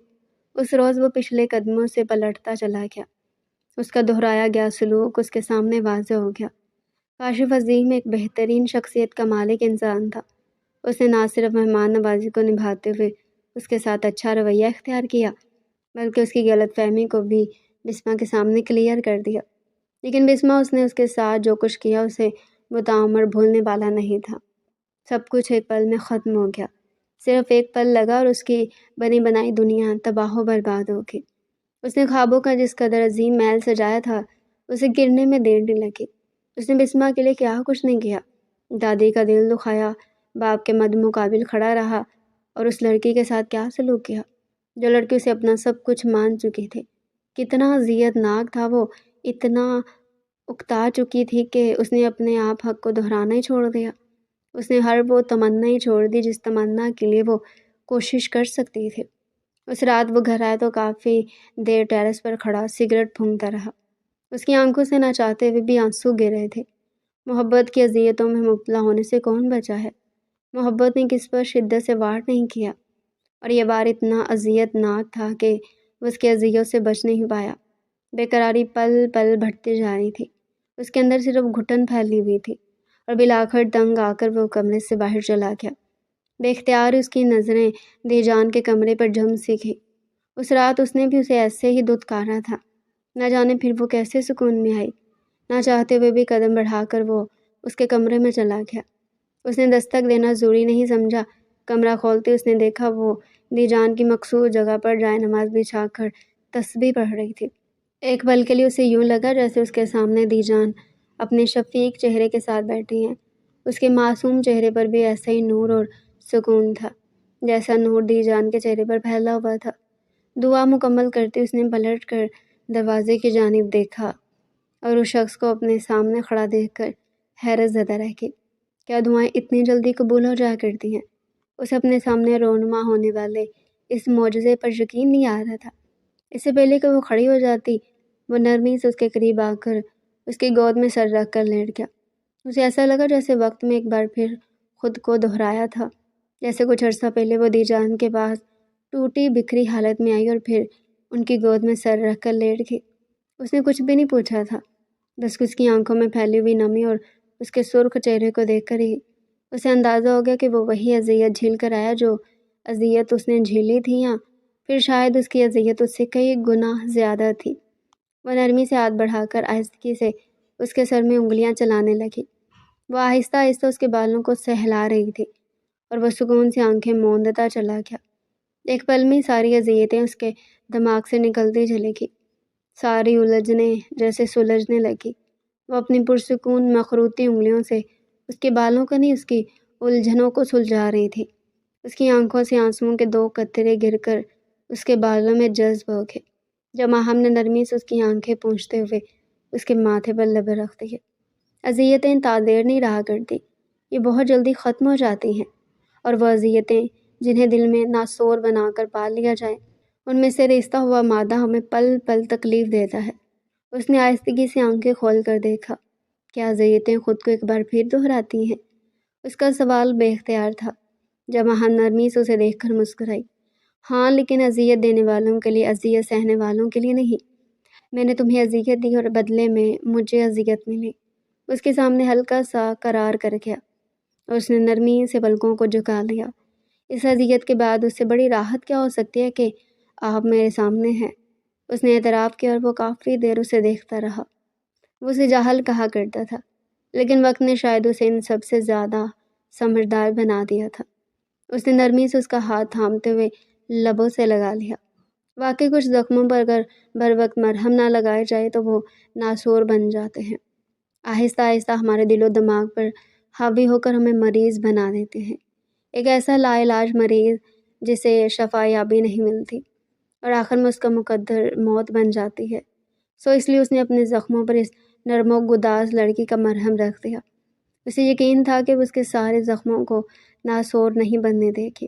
اس روز وہ پچھلے قدموں سے پلٹتا چلا گیا۔ اس کا دہرایا گیا سلوک اس کے سامنے واضح ہو گیا۔ کاشف عظیم ایک بہترین شخصیت کا مالک انسان تھا۔ اس نے نہ صرف مہمان نوازی کو نبھاتے ہوئے اس کے ساتھ اچھا رویہ اختیار کیا، بلکہ اس کی غلط فہمی کو بھی بسمہ کے سامنے کلیئر کر دیا۔ لیکن بسمہ اس نے اس کے ساتھ جو کچھ کیا اسے وہ تعمر بھولنے والا نہیں تھا۔ سب کچھ ایک پل میں ختم ہو گیا۔ صرف ایک پل لگا اور اس کی بنی بنائی دنیا تباہ و برباد ہو گئی۔ اس نے خوابوں کا جس قدر عظیم محل سجایا تھا اسے گرنے میں دیر نہیں لگی۔ اس نے بسمہ کے لیے کیا کچھ نہیں کیا۔ دادی کا دل دکھایا، باپ کے مد مقابل کھڑا رہا، اور اس لڑکی کے ساتھ کیا سلوک کیا جو لڑکی اسے اپنا سب کچھ مان چکی تھی۔ کتنا اذیت ناک تھا وہ، اتنا اکتا چکی تھی کہ اس نے اپنے آپ حق کو دہرانا ہی چھوڑ دیا۔ اس نے ہر وہ تمنا ہی چھوڑ دی جس تمنا کے لیے وہ کوشش کر سکتی تھی۔ اس رات وہ گھر آیا تو کافی دیر ٹیرس پر کھڑا سگریٹ پھونکتا رہا۔ اس کی آنکھوں سے نہ چاہتے ہوئے بھی آنسو گر رہے تھے۔ محبت کی اذیتوں میں مبتلا ہونے سے کون بچا ہے؟ محبت نے کس پر شدت سے وار نہیں کیا، اور یہ وار اتنا اذیت ناک تھا کہ وہ اس کی اذیت سے بچ نہیں پایا۔ بے قراری پل پل بڑھتی جا رہی تھی۔ اس کے اندر صرف گھٹن پھیلی ہوئی تھی، اور بالآخر تنگ آ کر وہ کمرے سے باہر چلا گیا۔ بے اختیار اس کی نظریں دی جان کے کمرے پر جم سی گئی۔ اس رات اس نے بھی اسے ایسے ہی دھتکارا تھا۔ نہ جانے پھر وہ کیسے سکون میں آئی۔ نہ چاہتے ہوئے بھی قدم بڑھا کر وہ اس کے کمرے میں چلا گیا۔ اس نے دستک دینا ضروری نہیں سمجھا۔ کمرہ کھولتے اس نے دیکھا وہ دی جان کی مخصوص جگہ پر جائے نماز بچھا کر تسبیح پڑھ رہی تھی۔ ایک پل کے لیے اسے یوں لگا جیسے اس کے سامنے دی جان اپنے شفیق چہرے کے ساتھ بیٹھی ہیں۔ اس کے معصوم چہرے پر بھی ایسا ہی نور اور سکون تھا جیسا نور دی جان کے چہرے پر پھیلا ہوا تھا۔ دعا مکمل کرتے اس نے پلٹ کر دروازے کی جانب دیکھا اور اس شخص کو اپنے سامنے کھڑا دیکھ کر حیرت زدہ رہ گئی۔ کیا دعائیں اتنی جلدی قبول ہو جایا کرتی ہیں؟ اسے اپنے سامنے رونما ہونے والے اس معجزے پر یقین نہیں آ رہا تھا۔ اس سے پہلے کہ وہ کھڑی ہو جاتی، وہ نرمی سے اس کے قریب آ کر اس کی گود میں سر رکھ کر لیٹ گیا۔ اسے ایسا لگا جیسے وقت میں ایک بار پھر خود کو دہرایا تھا، جیسے کچھ عرصہ پہلے وہ دی جان کے پاس ٹوٹی بکھری حالت میں آئی اور پھر ان کی گود میں سر رکھ کر لیٹ گئی۔ اس نے کچھ بھی نہیں پوچھا تھا، بس اس کی آنکھوں میں پھیلی ہوئی نمی اور اس کے سرخ چہرے کو دیکھ کر ہی اسے اندازہ ہو گیا کہ وہ وہی اذیت جھیل کر آیا جو اذیت اس نے جھیلی تھی، یا پھر شاید اس کی اذیت اس سے کئی گنا زیادہ تھی۔ وہ نرمی سے ہاتھ بڑھا کر آہستگی سے اس کے سر میں انگلیاں چلانے لگی۔ وہ آہستہ آہستہ اس کے بالوں کو سہلا رہی تھی اور وہ سکون سے آنکھیں موندتا چلا گیا۔ ایک پل میں ساری اذیتیں اس کے دماغ سے نکلتی چلی گئی، ساری الجھنیں جیسے سلجھنے لگی۔ وہ اپنی پرسکون مخروطی انگلیوں سے اس کے بالوں کو نہیں، اس کی الجھنوں کو سلجھا رہی تھی۔ اس کی آنکھوں سے آنسوؤں کے 2 قطرے گر کر اس کے بالوں میں جذب ہو گئے۔ جمع ہم نے نرمی سے اس کی آنکھیں پونچھتے ہوئے اس کے ماتھے پر لبیں رکھ دیے۔ اذیتیں تعدیر نہیں رہا کرتی، یہ بہت جلدی ختم ہو جاتی ہیں، اور وہ اذیتیں جنہیں دل میں ناسور بنا کر پال لیا جائے، ان میں سے ریستہ ہوا مادہ ہمیں پل پل تکلیف دیتا ہے۔ اس نے آہستگی سے آنکھیں کھول کر دیکھا، کیا اذیتیں خود کو ایک بار پھر دہراتی ہیں؟ اس کا سوال بے اختیار تھا۔ جمع ہم نرمی سے اسے دیکھ کر مسکرائی۔ ہاں، لیکن اذیت دینے والوں کے لیے، اذیت سہنے والوں کے لیے نہیں۔ میں نے تمہیں اذیت دی اور بدلے میں مجھے اذیت ملی۔ اس کے سامنے ہلکا سا قرار کر گیا اور اس نے نرمی سے پلکوں کو جھکا لیا۔ اس اذیت کے بعد اس سے بڑی راحت کیا ہو سکتی ہے کہ آپ میرے سامنے ہیں؟ اس نے اعتراف کیا اور وہ کافی دیر اسے دیکھتا رہا۔ وہ اسے جاہل کہا کرتا تھا، لیکن وقت نے شاید اسے ان سب سے زیادہ سمجھدار بنا دیا تھا۔ اس نے نرمی سے اس کا ہاتھ تھامتے ہوئے لبوں سے لگا لیا۔ واقعی کچھ زخموں پر اگر بر وقت مرہم نہ لگائے جائے تو وہ ناسور بن جاتے ہیں، آہستہ آہستہ ہمارے دل و دماغ پر حاوی ہو کر ہمیں مریض بنا دیتے ہیں، ایک ایسا لا علاج مریض جسے شفا یابی نہیں ملتی، اور آخر میں اس کا مقدر موت بن جاتی ہے۔ سو اس لیے اس نے اپنے زخموں پر اس نرم و گداز لڑکی کا مرہم رکھ دیا۔ اسے یقین تھا کہ وہ اس کے سارے زخموں کو ناسور نہیں بننے دے گی،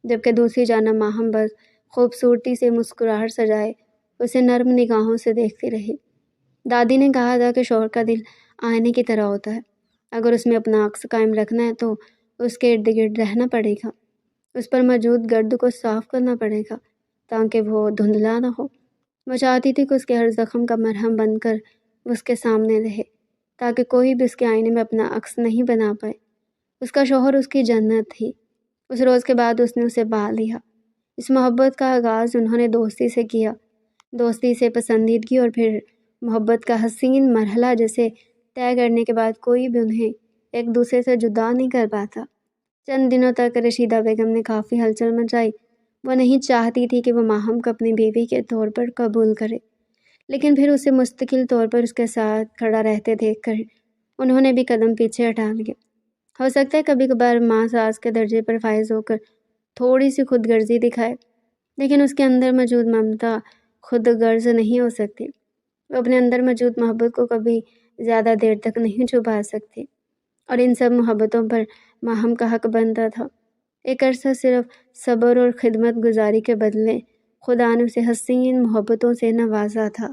جبکہ دوسری جانب ماہم بس خوبصورتی سے مسکراہٹ سجائے اسے نرم نگاہوں سے دیکھتی رہی۔ دادی نے کہا تھا کہ شوہر کا دل آئینے کی طرح ہوتا ہے، اگر اس میں اپنا عکس قائم رکھنا ہے تو اس کے ارد گرد رہنا پڑے گا، اس پر موجود گرد کو صاف کرنا پڑے گا تاکہ وہ دھندلا نہ ہو۔ وہ چاہتی تھی کہ اس کے ہر زخم کا مرہم بن کر اس کے سامنے رہے تاکہ کوئی بھی اس کے آئینے میں اپنا عکس نہیں بنا پائے۔ اس کا شوہر اس کی جنت تھی۔ اس روز کے بعد اس نے اسے پا لیا۔ اس محبت کا آغاز انہوں نے دوستی سے کیا، دوستی سے پسندیدگی اور پھر محبت کا حسین مرحلہ جسے طے کرنے کے بعد کوئی بھی انہیں ایک دوسرے سے جدا نہیں کر پاتا۔ چند دنوں تک رشیدہ بیگم نے کافی ہلچل مچائی۔ وہ نہیں چاہتی تھی کہ وہ ماہم کو اپنی بیوی کے طور پر قبول کرے، لیکن پھر اسے مستقل طور پر اس کے ساتھ کھڑا رہتے دیکھ کر انہوں نے بھی قدم پیچھے ہٹا لیے۔ ہو سکتا ہے کبھی کبھار ماں ساس کے درجے پر فائز ہو کر تھوڑی سی خود غرضی دکھائے، لیکن اس کے اندر موجود ممتا خود غرض نہیں ہو سکتی۔ وہ اپنے اندر موجود محبت کو کبھی زیادہ دیر تک نہیں چھپا سکتی، اور ان سب محبتوں پر ماہم کا حق بنتا تھا۔ ایک عرصہ صرف صبر اور خدمت گزاری کے بدلے خدا نے اسے حسین محبتوں سے نوازا تھا۔